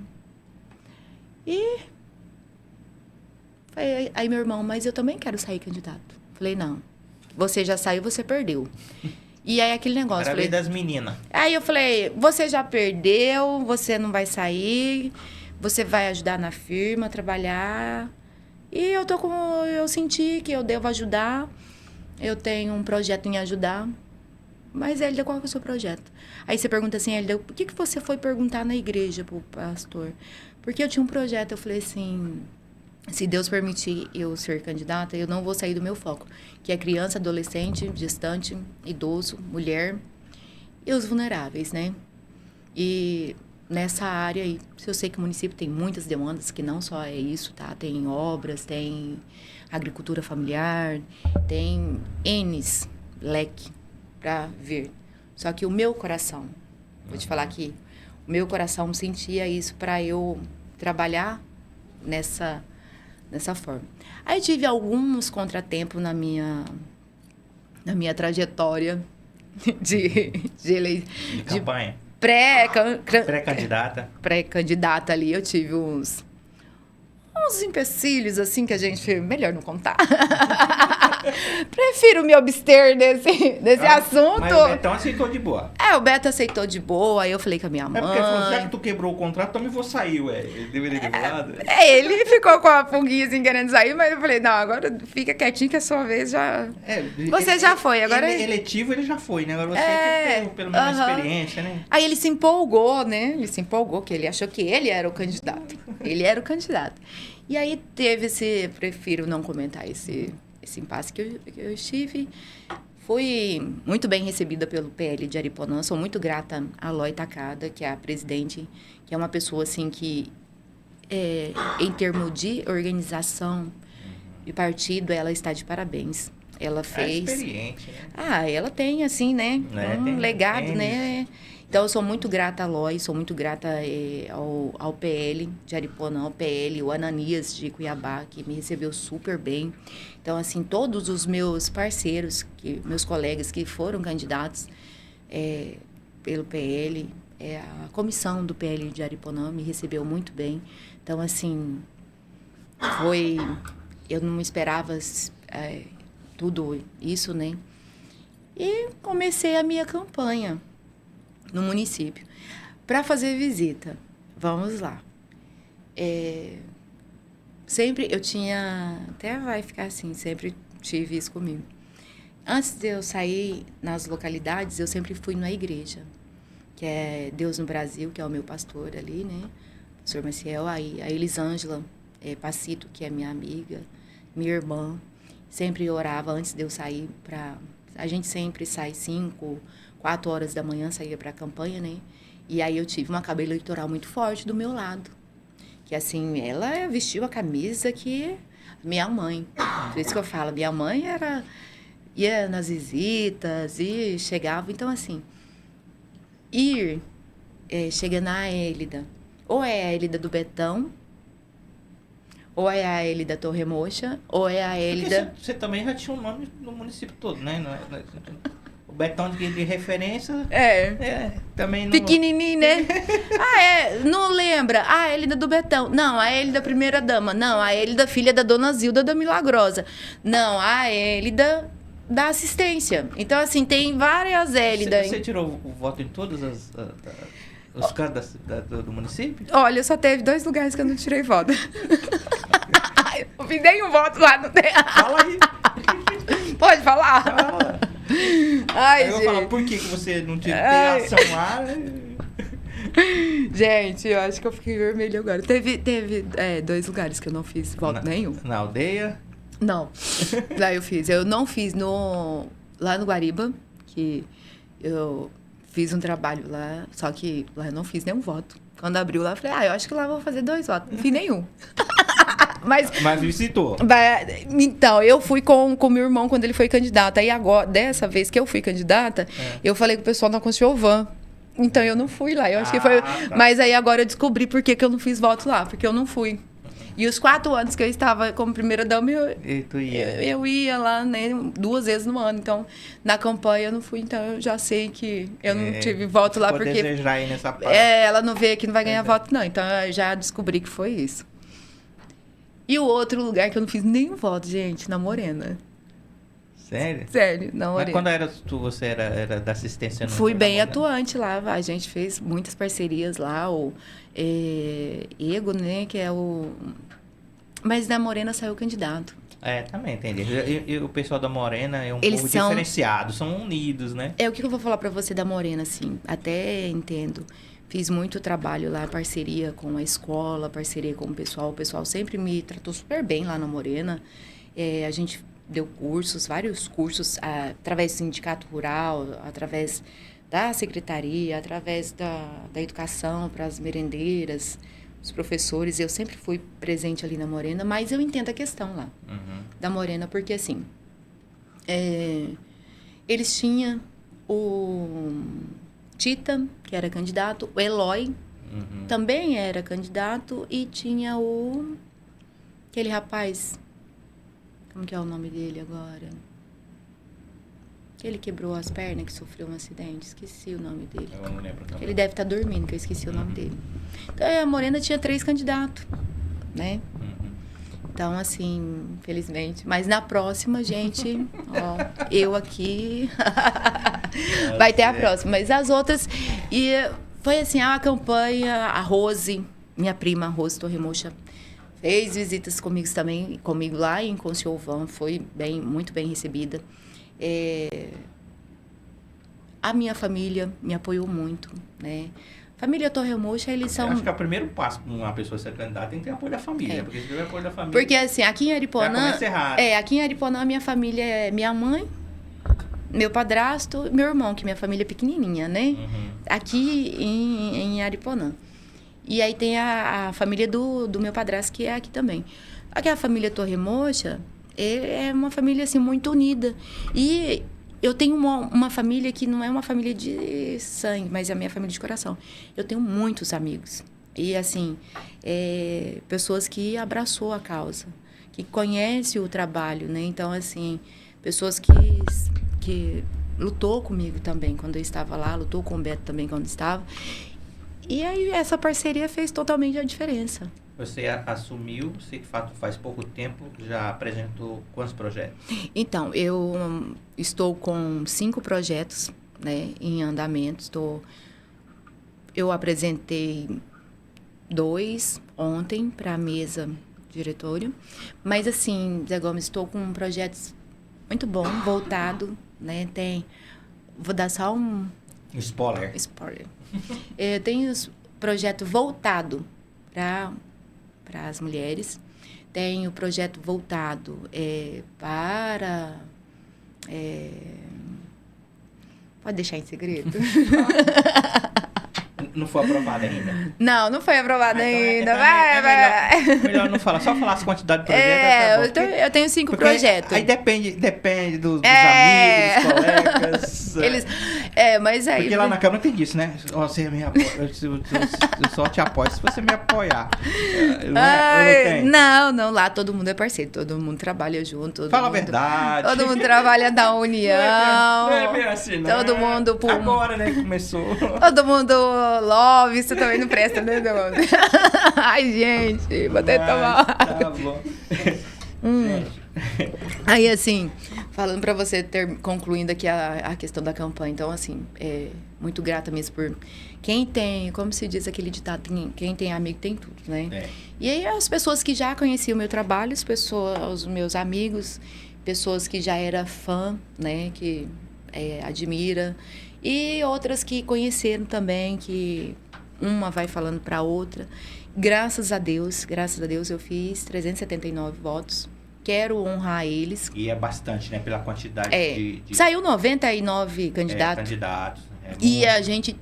Speaker 2: E... Aí meu irmão, mas eu também quero sair candidato. Falei, não. Você já saiu, você perdeu. E aí aquele negócio...
Speaker 1: Era a
Speaker 2: falei,
Speaker 1: vez das meninas.
Speaker 2: Aí eu falei, você já perdeu, você não vai sair, você vai ajudar na firma, trabalhar... E eu senti que eu devo ajudar. Eu tenho um projeto em ajudar. Mas, Hélida, qual que é o seu projeto? Aí você pergunta assim, Hélida, por que você foi perguntar na igreja pro pastor? Porque eu tinha um projeto, eu falei assim, se Deus permitir eu ser candidata, eu não vou sair do meu foco, que é criança, adolescente, gestante, idoso, mulher e os vulneráveis, né? E... nessa área aí, eu sei que o município tem muitas demandas, que não só é isso, tá? Tem obras, tem agricultura familiar, tem N's leque para ver. Só que o meu coração, vou te falar que o meu coração sentia isso para eu trabalhar nessa forma. Aí tive alguns contratempos na minha trajetória de
Speaker 1: campanha.
Speaker 2: Pré-candidata. Pré-candidata ali, eu tive uns empecilhos, assim, que a gente... Melhor não contar. Prefiro me abster desse assunto.
Speaker 1: Mas o Betão aceitou de boa.
Speaker 2: O Beto aceitou de boa, aí eu falei com a minha mãe.
Speaker 1: É porque ele falou, já que tu quebrou o contrato, também vou sair, ué. Ele deveria ter falado.
Speaker 2: Ele ficou com a pulguinha assim, querendo sair, mas eu falei, não, agora fica quietinho que a sua vez já... Você já foi, agora...
Speaker 1: Eletivo ele já foi, né? Agora você que tem pelo menos experiência, né?
Speaker 2: Aí ele se empolgou, né? Ele se empolgou, que ele achou que ele era o candidato. Ele era o candidato. E aí teve esse... Prefiro não comentar esse impasse que eu estive. Fui muito bem recebida pelo PL de Ariponã. Sou muito grata a Loi Takada, que é a presidente, que é uma pessoa, assim, que, em termos de organização e partido, ela está de parabéns. Ela fez...
Speaker 1: É experiente, né?
Speaker 2: Ela tem, assim, né? Um legado,
Speaker 1: tênis.
Speaker 2: né? Então, eu sou muito grata à Loi, sou muito grata ao PL de Ariponã, ao PL, o Ananias de Cuiabá, que me recebeu super bem. Então, assim, todos os meus parceiros, meus colegas que foram candidatos pelo PL, a comissão do PL de Ariponã me recebeu muito bem. Então, assim, eu não esperava tudo isso, né? E comecei a minha campanha no município para fazer visita. Vamos lá. Sempre eu tinha... Até vai ficar assim, sempre tive isso comigo. Antes de eu sair nas localidades, eu sempre fui na igreja, que é Deus no Brasil, que é o meu pastor ali, né? O pastor Maciel, a Elisângela Pacito, que é minha amiga, minha irmã. Sempre orava antes de eu sair para... A gente sempre sai 5, 4 horas da manhã, saía para a campanha, né? E aí eu tive uma cabelo eleitoral muito forte do meu lado. Que assim, ela vestiu a camisa que... Minha mãe. Por isso que eu falo, minha mãe ia nas visitas e chegava. Então, assim, chega na Hélida. Ou é a Hélida do Betão, ou é a Hélida Torremocha, ou é a Hélida...
Speaker 1: Você também já tinha um nome no município todo, né? O Betão de referência... também não...
Speaker 2: Pequenininho, né? Não lembra? A Hélida do Betão. Não, a Hélida primeira dama. Não, a Hélida filha da Dona Zilda da Milagrosa. Não, a Hélida da assistência. Então, assim, tem várias Hélidas.
Speaker 1: Você tirou o voto em todos os cantos do município?
Speaker 2: Olha, só teve 2 lugares que eu não tirei voto. Eu fiz nenhum voto lá no...
Speaker 1: Fala aí.
Speaker 2: Pode falar?
Speaker 1: Fala.
Speaker 2: Ai,
Speaker 1: aí eu
Speaker 2: gente.
Speaker 1: falo, por que você não teve ação lá?
Speaker 2: Gente, eu acho que eu fiquei vermelho agora. Teve 2 lugares que eu não fiz voto nenhum.
Speaker 1: Na aldeia?
Speaker 2: Não. Lá eu fiz. Eu não fiz lá no Guariba, que eu fiz um trabalho lá, só que lá eu não fiz nenhum voto. Quando abriu lá, eu falei, eu acho que lá eu vou fazer 2 votos. Não fiz nenhum. Mas
Speaker 1: visitou.
Speaker 2: Então, eu fui com meu irmão quando ele foi candidato. Aí agora, dessa vez que eu fui candidata, eu falei com o pessoal da Conciovan. Então, eu não fui lá. Eu acho que foi...
Speaker 1: Tá.
Speaker 2: Mas aí agora eu descobri por que eu não fiz voto lá. Porque eu não fui. E os 4 anos que eu estava como primeira-dama, eu ia lá, né, 2 vezes no ano. Então, na campanha eu não fui. Então, eu já sei que eu não tive voto lá. Porque
Speaker 1: desejar aí nessa parte.
Speaker 2: ela não veio aqui, não vai ganhar voto, não. Então, eu já descobri que foi isso. E o outro lugar que eu não fiz nenhum voto, gente, na Morena.
Speaker 1: Sério?
Speaker 2: Sério, na Morena.
Speaker 1: Mas quando você era da assistência?
Speaker 2: Fui bem atuante lá. A gente fez muitas parcerias lá. O Ego, né, que é o... Mas da Morena saiu o candidato.
Speaker 1: Também entendi. E o pessoal da Morena é
Speaker 2: Eles
Speaker 1: povo
Speaker 2: são...
Speaker 1: diferenciado, são unidos, né?
Speaker 2: O que eu vou falar pra você da Morena, assim, até entendo. Fiz muito trabalho lá, parceria com a escola, parceria com o pessoal sempre me tratou super bem lá na Morena. A gente deu vários cursos, através do sindicato rural, através da secretaria, através da educação para as merendeiras, os professores. Eu sempre fui presente ali na Morena, mas eu entendo a questão lá da Morena, porque assim, eles tinham o Tita, que era candidato, o Eloy também era candidato, e tinha aquele rapaz, como que é o nome dele agora? Ele quebrou as pernas, que sofreu um acidente, esqueci o nome dele.
Speaker 1: Eu não lembro também.
Speaker 2: Ele deve estar dormindo, que eu esqueci o nome dele. Então, a Morena tinha 3 candidatos, né? Então, assim, infelizmente. Mas na próxima, gente, eu aqui... vai ter a próxima. Mas as outras... E foi assim, a campanha, a Rose, minha prima, Rose Torremocha, fez visitas comigo lá em Conciovan, foi muito bem recebida. A minha família me apoiou muito, né? Família Torremocha, eles são...
Speaker 1: Eu acho que é o primeiro passo para uma pessoa ser candidata tem que ter apoio da família. Porque se tiver apoio da família...
Speaker 2: Porque, assim, aqui em Ariponã... aqui em Ariponã, minha família é minha mãe, meu padrasto, meu irmão, que minha família é pequenininha, né? Aqui em Ariponã. E aí tem a família do meu padrasto, que é aqui também. Aqui a família Torremocha é uma família, assim, muito unida. E eu tenho uma família que não é uma família de sangue, mas é a minha família de coração. Eu tenho muitos amigos. E, assim, pessoas que abraçou a causa, que conhecem o trabalho, né? Então, assim, pessoas que lutou comigo também quando eu estava lá, lutou com o Beto também quando estava. E aí essa parceria fez totalmente a diferença.
Speaker 1: Você assumiu, se de fato faz pouco tempo, já apresentou quantos projetos? Então,
Speaker 2: eu estou com 5 projetos, né, em andamento. Eu apresentei 2 ontem para a mesa diretório. Mas assim, Zé Gomes, estou com projetos muito bom, voltado, né? Vou dar só um...
Speaker 1: Spoiler.
Speaker 2: Eu tenho projeto voltado para as mulheres. Tenho projeto voltado para... pode deixar em segredo?
Speaker 1: Não foi aprovado ainda?
Speaker 2: Não foi aprovado ainda.
Speaker 1: Melhor não falar, só falar as quantidades de projetos.
Speaker 2: Eu tenho 5 projetos.
Speaker 1: Aí depende dos amigos, dos colegas.
Speaker 2: Mas aí...
Speaker 1: Porque lá na Câmara tem disso, né? Você me apoia, eu só te apoio se você me apoiar.
Speaker 2: Não, lá todo mundo é parceiro, todo mundo trabalha junto.
Speaker 1: Fala a verdade.
Speaker 2: Todo mundo trabalha da união.
Speaker 1: Não é bem assim, não.
Speaker 2: Todo mundo...
Speaker 1: Agora, né, que começou.
Speaker 2: Todo mundo love, isso também não presta, né, Deus? Ai, gente, vou até tomar...
Speaker 1: Tá bom.
Speaker 2: Aí, assim, falando para você, concluindo aqui a questão da campanha. Então, assim, muito grata mesmo por quem tem, como se diz aquele ditado, quem tem amigo tem tudo, né? E aí as pessoas que já conheciam o meu trabalho, os meus amigos, pessoas que já eram fã, né, que admira, e outras que conheceram também, que uma vai falando para a outra. Graças a Deus, eu fiz 379 votos. Quero honrar eles.
Speaker 1: E é bastante, né? Pela quantidade de...
Speaker 2: Saiu 99 candidatos. E a gente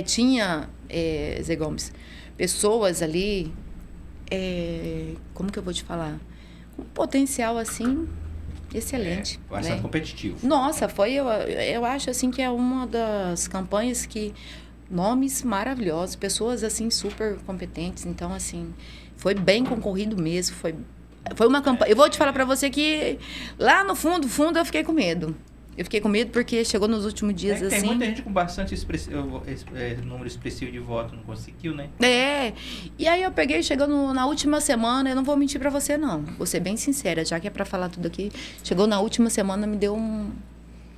Speaker 2: tinha, Zé Gomes, pessoas ali, como que eu vou te falar? Com potencial, assim, excelente.
Speaker 1: Bastante
Speaker 2: né?
Speaker 1: competitivo.
Speaker 2: Nossa, eu acho, assim, que é uma das campanhas que... Nomes maravilhosos, pessoas, assim, super competentes. Então, assim, foi bem concorrido mesmo. Foi uma campanha... Eu vou te falar para você que lá no fundo, eu fiquei com medo. Eu fiquei com medo porque chegou nos últimos dias, assim...
Speaker 1: Tem muita gente com bastante número expressivo de voto, não conseguiu, né?
Speaker 2: E aí eu peguei, chegou na última semana, eu não vou mentir para você, não. Vou ser bem sincera, já que é para falar tudo aqui. Chegou na última semana, me deu um...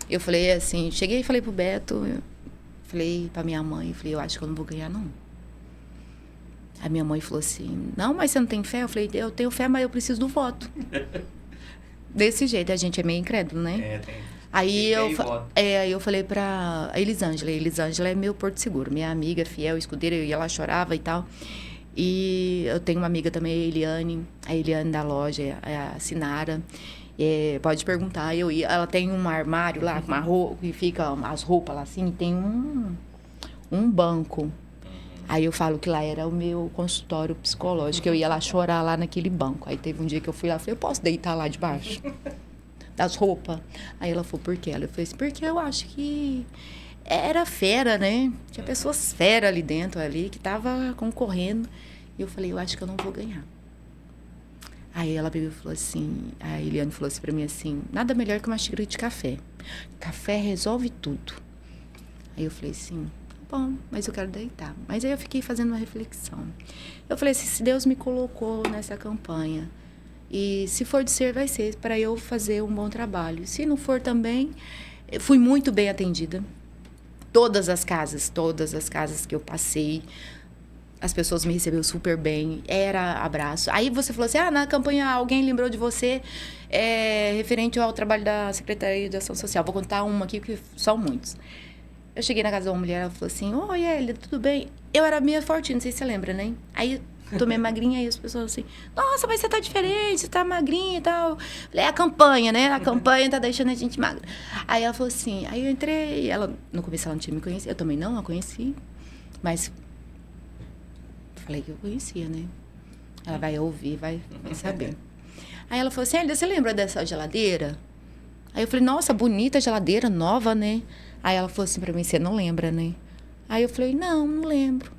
Speaker 2: Eu falei assim, cheguei e falei pro Beto... Falei pra minha mãe, eu acho que eu não vou ganhar, não. A minha mãe falou assim, não, mas você não tem fé? Eu falei, eu tenho fé, mas eu preciso do voto. Desse jeito, a gente é meio incrédulo, né? Aí eu falei pra Elisângela. Elisângela é meu porto seguro, minha amiga fiel, escudeira, eu ia lá, chorava e tal. E eu tenho uma amiga também, a Eliane da loja, a Sinara. Pode perguntar, ela tem um armário lá, com uma roupa, e fica as roupas lá assim, e tem um banco. Aí eu falo que lá era o meu consultório psicológico, eu ia lá chorar lá naquele banco. Aí teve um dia que eu fui lá, falei, eu posso deitar lá debaixo das roupas? Aí ela falou, por quê? Eu falei assim, porque eu acho que era fera, né? Tinha pessoas fera ali dentro, ali, que tava concorrendo. E eu falei, eu acho que eu não vou ganhar. Aí ela veio e falou assim, a Eliane falou assim pra mim assim, nada melhor que uma xícara de café. Café resolve tudo. Aí eu falei assim, bom, mas eu quero deitar. Mas aí eu fiquei fazendo uma reflexão. Eu falei assim, se Deus me colocou nessa campanha, e se for de ser, vai ser para eu fazer um bom trabalho. Se não for também, fui muito bem atendida. Todas as casas que eu passei, as pessoas me receberam super bem, era abraço. Aí você falou assim, na campanha alguém lembrou de você referente ao trabalho da Secretaria de Ação Social. Vou contar uma aqui, porque são muitos. Eu cheguei na casa de uma mulher, ela falou assim, oi, Elia, tudo bem? Eu era meio fortinha, não sei se você lembra, né? Aí tomei magrinha e as pessoas assim, nossa, mas você tá diferente, você tá magrinha e tal. Falei, a campanha, né? A campanha tá deixando a gente magra. Aí ela falou assim, aí eu entrei, no começo ela não tinha me conhecido, eu também não a conheci, mas... Falei que eu conhecia, né? Ela vai ouvir, vai saber. Aí ela falou assim, Elia, você lembra dessa geladeira? Aí eu falei, nossa, bonita geladeira, nova, né? Aí ela falou assim pra mim, você não lembra, né? Aí eu falei, não lembro.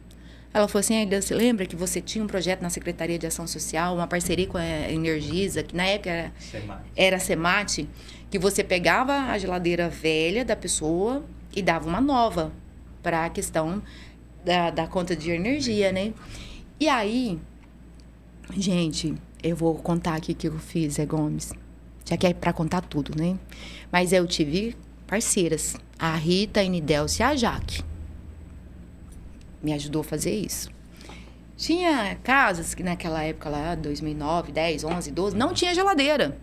Speaker 2: Ela falou assim, Elia, você lembra que você tinha um projeto na Secretaria de Ação Social, uma parceria com a Energisa, que na época era a Semate, que você pegava a geladeira velha da pessoa e dava uma nova para a questão da conta de energia, né? E aí, gente, eu vou contar aqui o que eu fiz, Zé Gomes. Já que é para contar tudo, né? Mas eu tive parceiras, a Rita, a Inidelce e a Jaque. Me ajudou a fazer isso. Tinha casas que naquela época lá, 2009, 10, 11, 12, não tinha geladeira.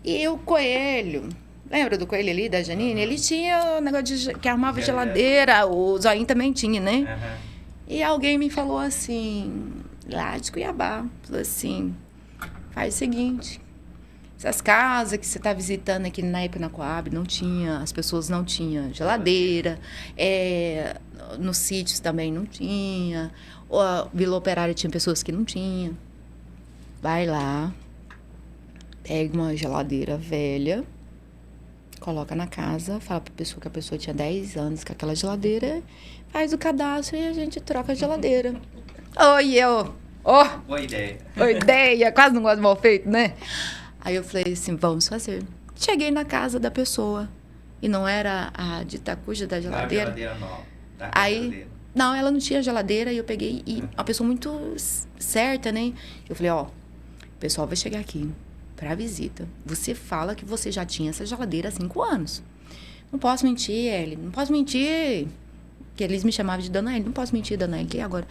Speaker 2: E o Coelho... Lembra do Coelho ali, da Janine? Ele tinha um negócio que armava geladeira, o Zoinho também tinha, né? E alguém me falou assim, lá de Cuiabá, falou assim, faz o seguinte, essas casas que você está visitando aqui na época na Coab, não tinha, as pessoas não tinham geladeira, nos sítios também não tinha, a Vila Operária tinha pessoas que não tinham. Vai lá, pega uma geladeira velha, coloca na casa, fala pra pessoa que a pessoa tinha 10 anos com aquela geladeira, faz o cadastro e a gente troca a geladeira. Boa ideia. Boa ideia, quase não gosto de mal feito, né? Aí eu falei assim, vamos fazer. Cheguei na casa da pessoa e não era a de Itacuja da geladeira.
Speaker 1: A geladeira nova.
Speaker 2: Aí, não, ela não tinha geladeira e eu peguei, e uma pessoa muito certa, né? Eu falei, o pessoal vai chegar aqui para visita. Você fala que você já tinha essa geladeira há 5 anos. Não posso mentir, Eli. Não posso mentir. Que eles me chamavam de Dona Eli. Não posso mentir, Dona Eli. E agora?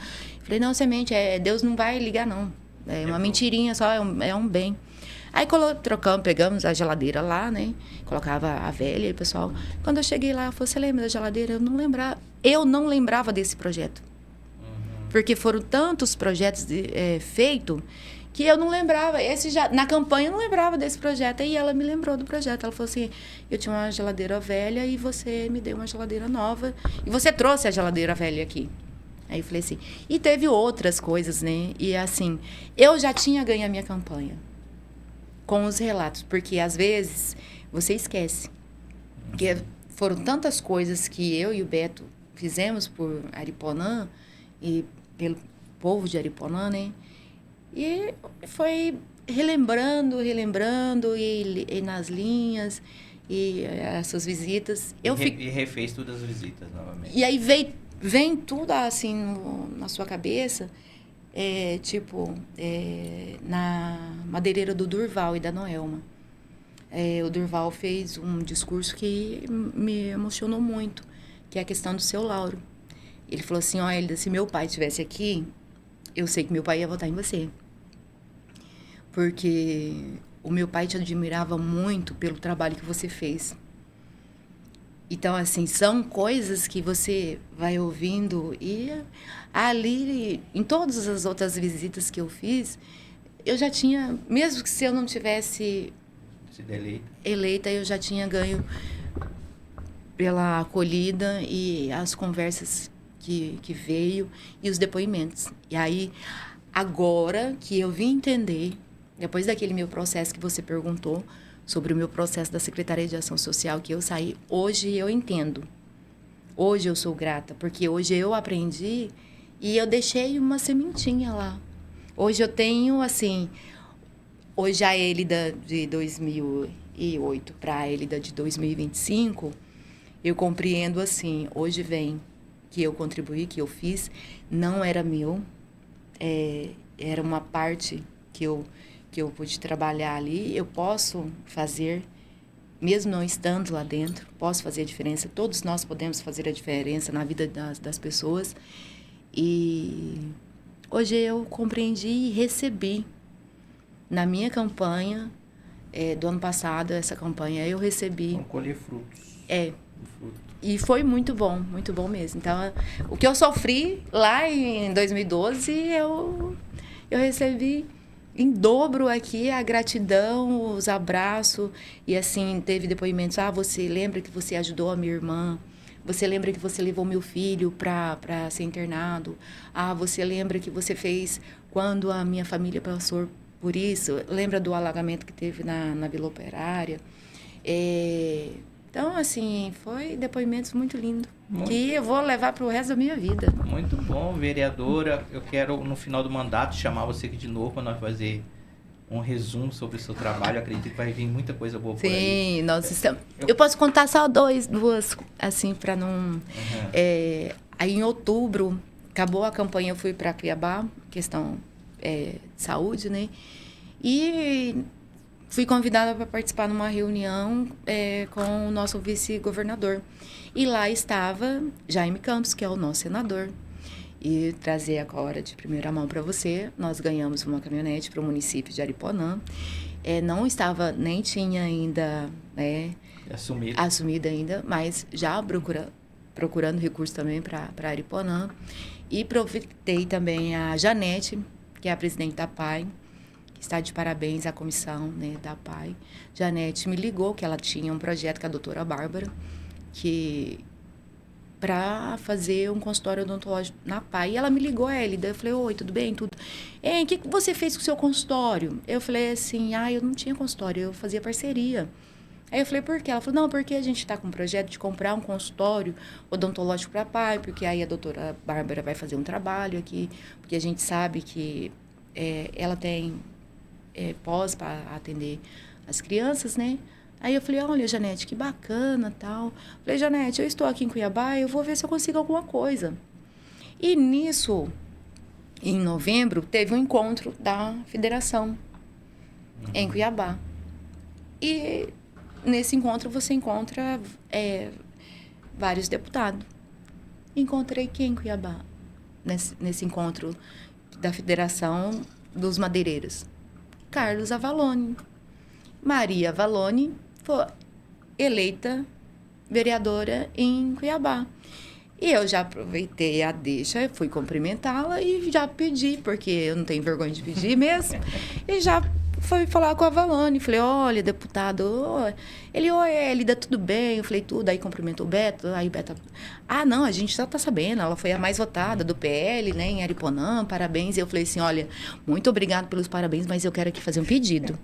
Speaker 2: Falei, não, você mente. Deus não vai ligar, não. É uma mentirinha só, é um bem. Aí trocamos, pegamos a geladeira lá, né? Colocava a velha e o pessoal... Quando eu cheguei lá, eu falei, você lembra da geladeira? Eu não lembrava desse projeto. Porque foram tantos projetos feitos que eu não lembrava. Na campanha eu não lembrava desse projeto. Aí ela me lembrou do projeto. Ela falou assim, eu tinha uma geladeira velha e você me deu uma geladeira nova. E você trouxe a geladeira velha aqui. Aí eu falei assim... E teve outras coisas, né? E assim, eu já tinha ganho a minha campanha com os relatos. Porque às vezes você esquece. Porque foram tantas coisas que eu e o Beto fizemos por Ariponã e pelo povo de Ariponã, né? E foi relembrando e nas linhas e essas visitas.
Speaker 1: E refez todas as visitas novamente.
Speaker 2: E aí vem tudo assim na sua cabeça, na madeireira do Durval e da Noelma. O Durval fez um discurso que me emocionou muito, que é a questão do seu Lauro. Ele falou assim, olha, se meu pai estivesse aqui, eu sei que meu pai ia votar em você. Porque o meu pai te admirava muito pelo trabalho que você fez. Então, assim, são coisas que você vai ouvindo. E ali, em todas as outras visitas que eu fiz, eu já tinha, mesmo que se eu não tivesse
Speaker 1: sido
Speaker 2: eleita, eu já tinha ganho pela acolhida e as conversas que veio e os depoimentos. E aí, agora que eu vim entender, depois daquele meu processo que você perguntou, sobre o meu processo da Secretaria de Ação Social, que eu saí, hoje eu entendo. Hoje eu sou grata, porque hoje eu aprendi e eu deixei uma sementinha lá. Hoje eu tenho, assim, hoje a Elida de 2008 para a Elida de 2025, eu compreendo assim, hoje vem que eu contribuí, que eu fiz, não era meu, era uma parte que eu pude trabalhar ali, eu posso fazer, mesmo não estando lá dentro, posso fazer a diferença, todos nós podemos fazer a diferença na vida das pessoas. E hoje eu compreendi e recebi, na minha campanha, do ano passado, essa campanha, eu recebi...
Speaker 1: Vamos colher frutos.
Speaker 2: E foi muito bom mesmo. Então, o que eu sofri lá em 2012, eu recebi em dobro aqui a gratidão, os abraços. E assim, teve depoimentos. Você lembra que você ajudou a minha irmã? Você lembra que você levou meu filho para ser internado? Você lembra que você fez quando a minha família passou por isso? Lembra do alagamento que teve na Vila Operária? Então, assim, foi depoimentos muito lindos. Que eu vou levar para o resto da minha vida.
Speaker 1: Muito bom, vereadora. Eu quero, no final do mandato, chamar você aqui de novo para nós fazer um resumo sobre o seu trabalho. Eu acredito que vai vir muita coisa boa por aí.
Speaker 2: Sim, nós estamos... Eu posso contar só duas, assim, para não... Aí, em outubro, acabou a campanha, eu fui para Cuiabá, questão de saúde, né? E fui convidada para participar numa reunião com o nosso vice-governador. E lá estava Jaime Campos, que é o nosso senador. E trazer agora de primeira mão para você, nós ganhamos uma caminhonete para o município de Ariponã. Não estava, nem tinha ainda assumida ainda, mas já procurando recursos também para Ariponã. E aproveitei também a Janete, que é a presidente da PAI, que está de parabéns à comissão, né, da PAI. Janete me ligou que ela tinha um projeto com a doutora Bárbara, para fazer um consultório odontológico na PAI. E ela me ligou, Elida. Eu falei, oi, tudo bem? Tudo. O que você fez com o seu consultório? Eu falei assim, eu não tinha consultório, eu fazia parceria. Aí eu falei, por quê? Ela falou, não, porque a gente está com um projeto de comprar um consultório odontológico para a PAI, porque aí a doutora Bárbara vai fazer um trabalho aqui, porque a gente sabe que ela tem pós para atender as crianças, né? Aí eu falei, olha, Janete, que bacana, tal. Falei, Janete, eu estou aqui em Cuiabá, eu vou ver se eu consigo alguma coisa. E nisso, em novembro, teve um encontro da federação em Cuiabá. E nesse encontro você encontra vários deputados. Encontrei quem em Cuiabá? Nesse encontro da Federação dos Madeireiros? Carlos Avalone. Maria Avalone foi eleita vereadora em Cuiabá. E eu já aproveitei a deixa, fui cumprimentá-la e já pedi, porque eu não tenho vergonha de pedir mesmo. E já fui falar com a Valone. Falei, olha, deputado, ele, oi, Elida, tudo bem? Eu falei, tudo. Aí cumprimentou o Beto. Aí o Beto, não, a gente já tá sabendo, ela foi a mais votada do PL, né, em Ariponã, parabéns. E eu falei assim, olha, muito obrigado pelos parabéns, mas eu quero aqui fazer um pedido.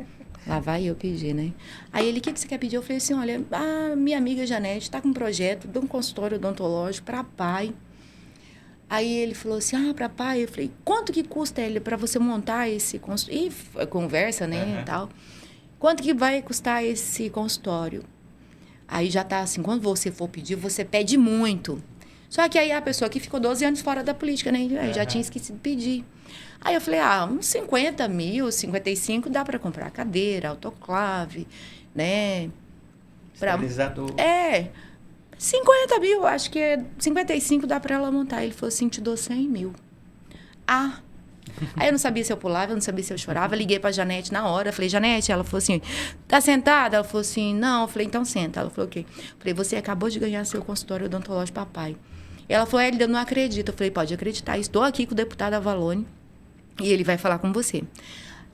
Speaker 2: Lá vai eu pedir, né? Aí ele, o que você quer pedir? Eu falei assim, olha, a minha amiga Janete está com um projeto de um consultório odontológico para pai. Aí ele falou assim, para pai. Eu falei, quanto que custa, ele para você montar esse consultório? E conversa, né, e tal. Quanto que vai custar esse consultório? Aí já tá assim, quando você for pedir, você pede muito. Só que aí a pessoa que ficou 12 anos fora da política, né? Já tinha esquecido de pedir. Aí eu falei, uns 50 mil, 55, dá para comprar cadeira, autoclave, né?
Speaker 1: Esterilizador.
Speaker 2: 50 mil, acho que 55 dá para ela montar. Ele falou assim, te dou 100 mil. Aí eu não sabia se eu pulava, eu não sabia se eu chorava. Liguei pra Janete na hora. Falei, Janete, ela falou assim, tá sentada? Ela falou assim, não. Eu falei, então senta. Ela falou, ok. Falei, você acabou de ganhar seu consultório odontológico papai. Ela falou, Elida, eu não acredito. Eu falei, pode acreditar. Estou aqui com o deputado Avalone e ele vai falar com você.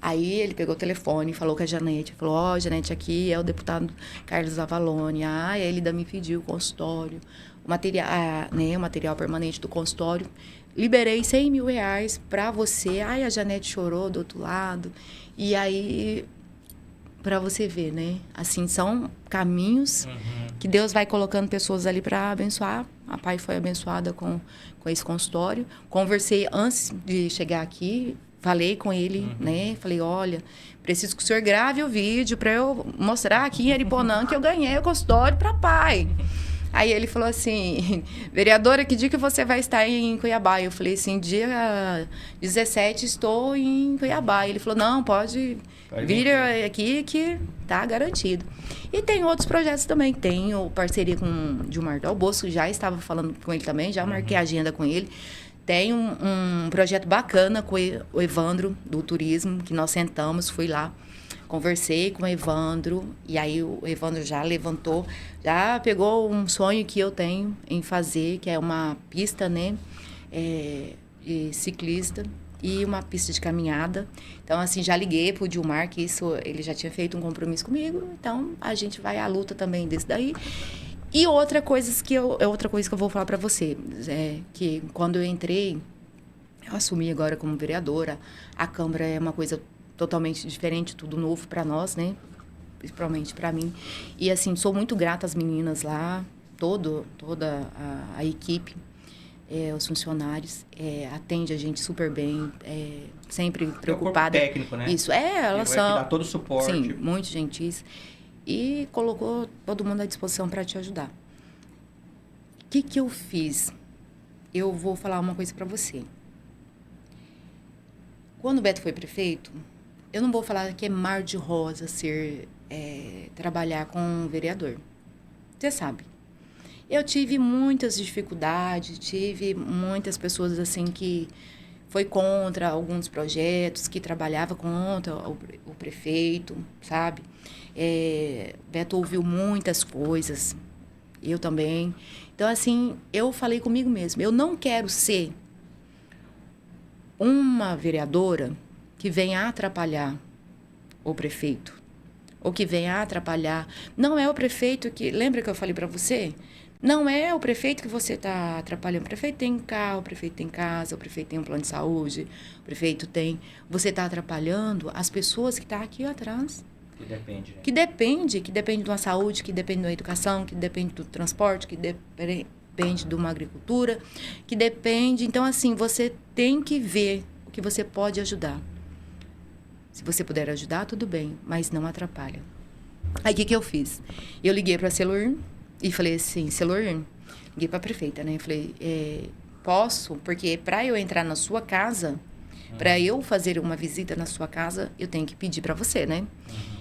Speaker 2: Aí ele pegou o telefone, falou com a Janete. Falou, Janete, aqui é o deputado Carlos Avalone. A Elida me pediu o consultório, o material permanente do consultório. Liberei 100 mil reais para você. A Janete chorou do outro lado. E aí, para você ver, né? Assim, são caminhos que Deus vai colocando pessoas ali para abençoar. A pai foi abençoada com esse consultório. Conversei antes de chegar aqui, falei com ele, né? Falei, olha, preciso que o senhor grave o vídeo para eu mostrar aqui em Ariponã que eu ganhei o consultório para pai. Aí ele falou assim, vereadora, que dia que você vai estar em Cuiabá? Eu falei assim, dia 17 estou em Cuiabá. Ele falou, não, pode vir aqui que tá garantido. E tem outros projetos também. Tenho parceria com o Gilmar Dal Bosco, já estava falando com ele também, já marquei a agenda com ele. Tem um projeto bacana com o Evandro, do turismo, que nós sentamos, fui lá. Conversei com o Evandro, e aí o Evandro já levantou, já pegou um sonho que eu tenho em fazer, que é uma pista, né, de ciclista e uma pista de caminhada. Então, assim, já liguei pro Gilmar, que isso ele já tinha feito um compromisso comigo, então a gente vai à luta também desse daí. E outra coisa que eu vou falar para você, que quando eu entrei, eu assumi agora como vereadora, a Câmara é uma coisa totalmente diferente, tudo novo para nós, né? Principalmente para mim. E, assim, sou muito grata às meninas lá, toda a equipe, os funcionários, atende a gente super bem, sempre preocupada.
Speaker 1: É o corpo técnico, né?
Speaker 2: Isso, elas são...
Speaker 1: Vai dar todo o suporte.
Speaker 2: Sim, muito gentis. E colocou todo mundo à disposição para te ajudar. O que eu fiz? Eu vou falar uma coisa para você. Quando o Beto foi prefeito, eu não vou falar que é mar de rosa trabalhar com um vereador. Você sabe. Eu tive muitas dificuldades, tive muitas pessoas assim que foi contra alguns projetos, que trabalhava contra o prefeito, sabe? Beto ouviu muitas coisas, eu também. Então, assim, eu falei comigo mesma, eu não quero ser uma vereadora que venha atrapalhar o prefeito, ou que venha atrapalhar. Não é o prefeito que... Lembra que eu falei para você? Não é o prefeito que você está atrapalhando. O prefeito tem carro, o prefeito tem casa, o prefeito tem um plano de saúde, o prefeito tem... Você está atrapalhando as pessoas que estão aqui atrás.
Speaker 1: Que depende, né?
Speaker 2: Que depende de uma saúde, que depende da educação, que depende do transporte, que depende de uma agricultura, que depende... Então, assim, você tem que ver o que você pode ajudar. Se você puder ajudar, tudo bem, mas não atrapalha. Aí, o que eu fiz? Eu liguei para a Celur e falei assim, Celur, liguei para a prefeita, né? Eu falei, posso? Porque para eu entrar na sua casa, para eu fazer uma visita na sua casa, eu tenho que pedir para você, né?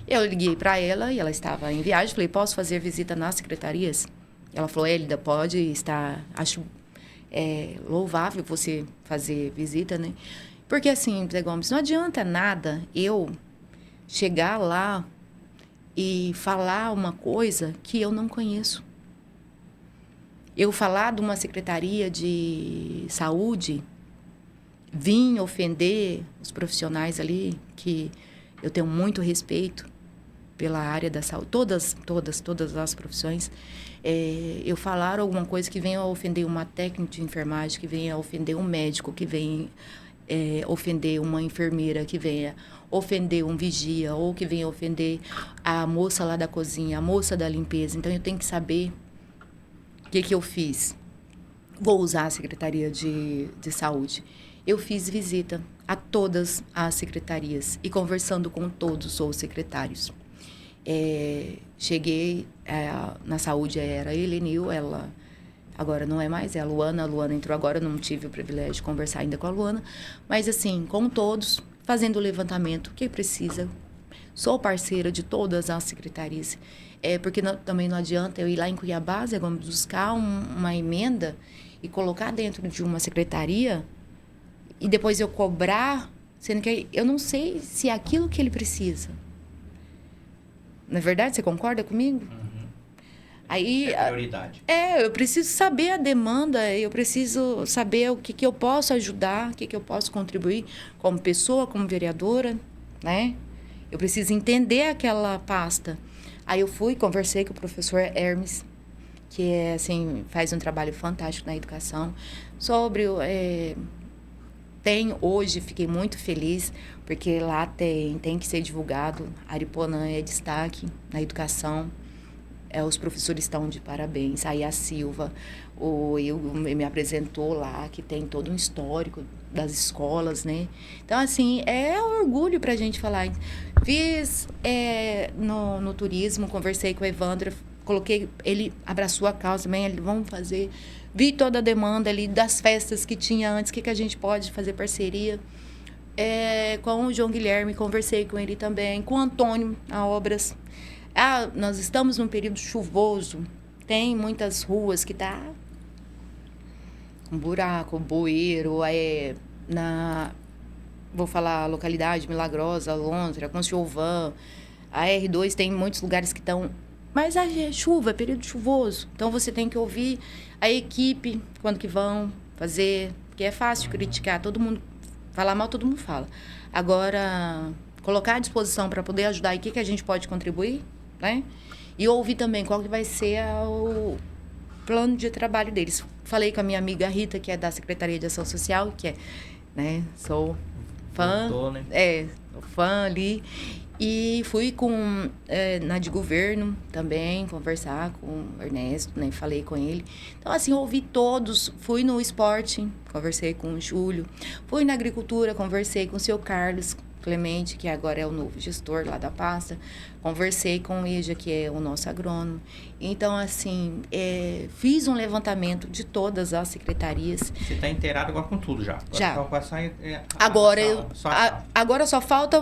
Speaker 2: Eu liguei para ela e ela estava em viagem. Falei, posso fazer visita nas secretarias? Ela falou, Elida, pode estar... Acho louvável você fazer visita, né? Porque, assim, Zé Gomes, não adianta nada eu chegar lá e falar uma coisa que eu não conheço. eu falar de uma secretaria de saúde, vim ofender os profissionais ali, que eu tenho muito respeito pela área da saúde, todas as profissões, eu falar alguma coisa que venha a ofender uma técnica de enfermagem, que venha a ofender um médico, que venha ofender uma enfermeira, que venha ofender um vigia, ou que venha ofender a moça lá da cozinha, a moça da limpeza. Então, eu tenho que saber o que eu fiz. Vou usar a Secretaria de Saúde. Eu fiz visita a todas as secretarias e conversando com todos os secretários. Cheguei na saúde, era a Helenil, ela agora não é mais, é a Luana. A Luana entrou agora, não tive o privilégio de conversar ainda com a Luana. Mas, assim, com todos, fazendo o levantamento, o que precisa. Sou parceira de todas as secretarias. Porque também não adianta eu ir lá em Cuiabá, vamos buscar uma emenda e colocar dentro de uma secretaria e depois eu cobrar, sendo que eu não sei se é aquilo que ele precisa. Na verdade, você concorda comigo?
Speaker 1: Uhum.
Speaker 2: Aí,
Speaker 1: é prioridade.
Speaker 2: Eu preciso saber a demanda, eu preciso saber o que eu posso ajudar, o que eu posso contribuir como pessoa, como vereadora, né? Eu preciso entender aquela pasta. Aí eu fui, conversei com o professor Hermes, que assim, faz um trabalho fantástico na educação, sobre hoje, fiquei muito feliz, porque lá tem que ser divulgado. Aripuanã é destaque na educação. Os professores estão de parabéns. Aí a Silva me apresentou lá, que tem todo um histórico das escolas, né? Então, assim, é um orgulho para a gente falar. Fiz no turismo, conversei com o Evandro, ele abraçou a causa também, vamos fazer. Vi toda a demanda ali das festas que tinha antes, o que a gente pode fazer parceria. Com o João Guilherme, conversei com ele também, com o Antônio, a Obras. Nós estamos num período chuvoso, tem muitas ruas que tá um buraco, bueiro, vou falar localidade, Milagrosa, Alondra, Conciovan, a R2 tem muitos lugares que estão... Mas é chuva, é período chuvoso, então você tem que ouvir a equipe, quando que vão fazer, porque é fácil criticar, todo mundo, falar mal todo mundo fala. Agora, colocar à disposição para poder ajudar e o que a gente pode contribuir, né? E ouvir também qual que vai ser o plano de trabalho deles. Falei com a minha amiga Rita, que é da Secretaria de Ação Social, que né, sou fã,
Speaker 1: Voltou, né?
Speaker 2: Sou fã ali. E fui na de governo também, conversar com o Ernesto, né? Falei com ele. Então, assim, ouvi todos. Fui no esporte, conversei com o Júlio. Fui na agricultura, conversei com o seu Carlos Clemente, que agora é o novo gestor lá da pasta. Conversei com o Eja, que é o nosso agrônomo. Então, assim, fiz um levantamento de todas as secretarias.
Speaker 1: Você está inteirado agora com tudo já?
Speaker 2: Já.
Speaker 1: Agora,
Speaker 2: agora só falta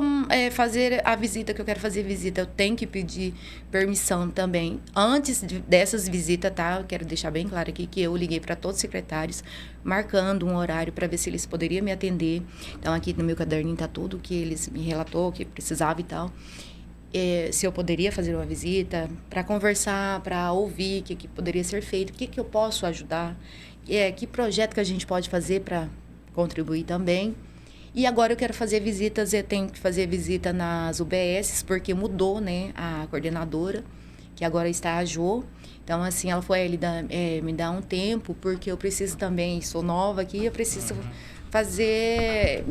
Speaker 2: fazer a visita, que eu quero fazer visita. Eu tenho que pedir permissão também. Antes dessas visitas, tá? Eu quero deixar bem claro aqui que eu liguei para todos os secretários, marcando um horário para ver se eles poderiam me atender. Então, aqui no meu caderninho está tudo que eles me relatou, que precisava e tal. Se eu poderia fazer uma visita, para conversar, para ouvir o que poderia ser feito, o que eu posso ajudar, que projeto que a gente pode fazer para contribuir também. E agora eu quero fazer visitas, eu tenho que fazer visita nas UBSs, porque mudou, né, a coordenadora, que agora está a Jo. Então, assim, ela foi, me dá um tempo, porque eu preciso também, sou nova aqui, eu preciso fazer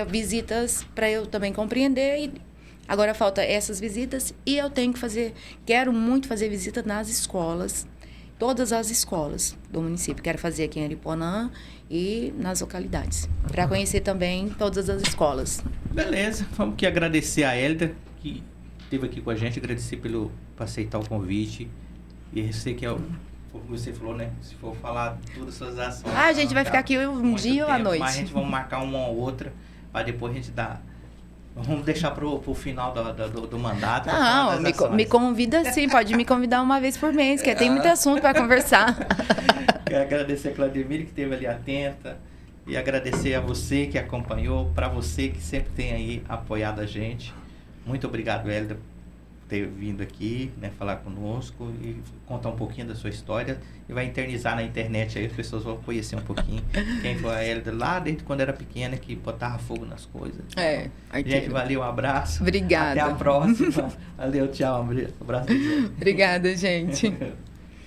Speaker 2: visitas para eu também compreender. Agora falta essas visitas e eu quero muito fazer visita nas escolas, todas as escolas do município. Quero fazer aqui em Aripuanã e nas localidades, para conhecer também todas as escolas.
Speaker 1: Beleza, vamos aqui agradecer a Hélida, que esteve aqui com a gente, agradecer por aceitar o convite. E eu sei que como você falou, né? Se for falar todas as suas ações...
Speaker 2: A gente vai ficar aqui um dia ou à noite.
Speaker 1: Mas a gente vai marcar uma ou outra, para depois a gente dar... Vamos deixar pro final do mandato.
Speaker 2: Não, me convida sim, pode me convidar uma vez por mês, que tem muito assunto para conversar.
Speaker 1: Quero agradecer a Claudemir, que esteve ali atenta, e agradecer a você que acompanhou, para você que sempre tem aí apoiado a gente. Muito obrigado, Hélida. ter vindo aqui, né, falar conosco e contar um pouquinho da sua história e vai internizar na internet aí, as pessoas vão conhecer um pouquinho quem foi a Hélida lá desde quando era pequena, que botava fogo nas coisas. Gente, valeu, um abraço.
Speaker 2: Obrigada.
Speaker 1: Até a próxima. Valeu, tchau. Um abraço.
Speaker 2: Obrigada, gente.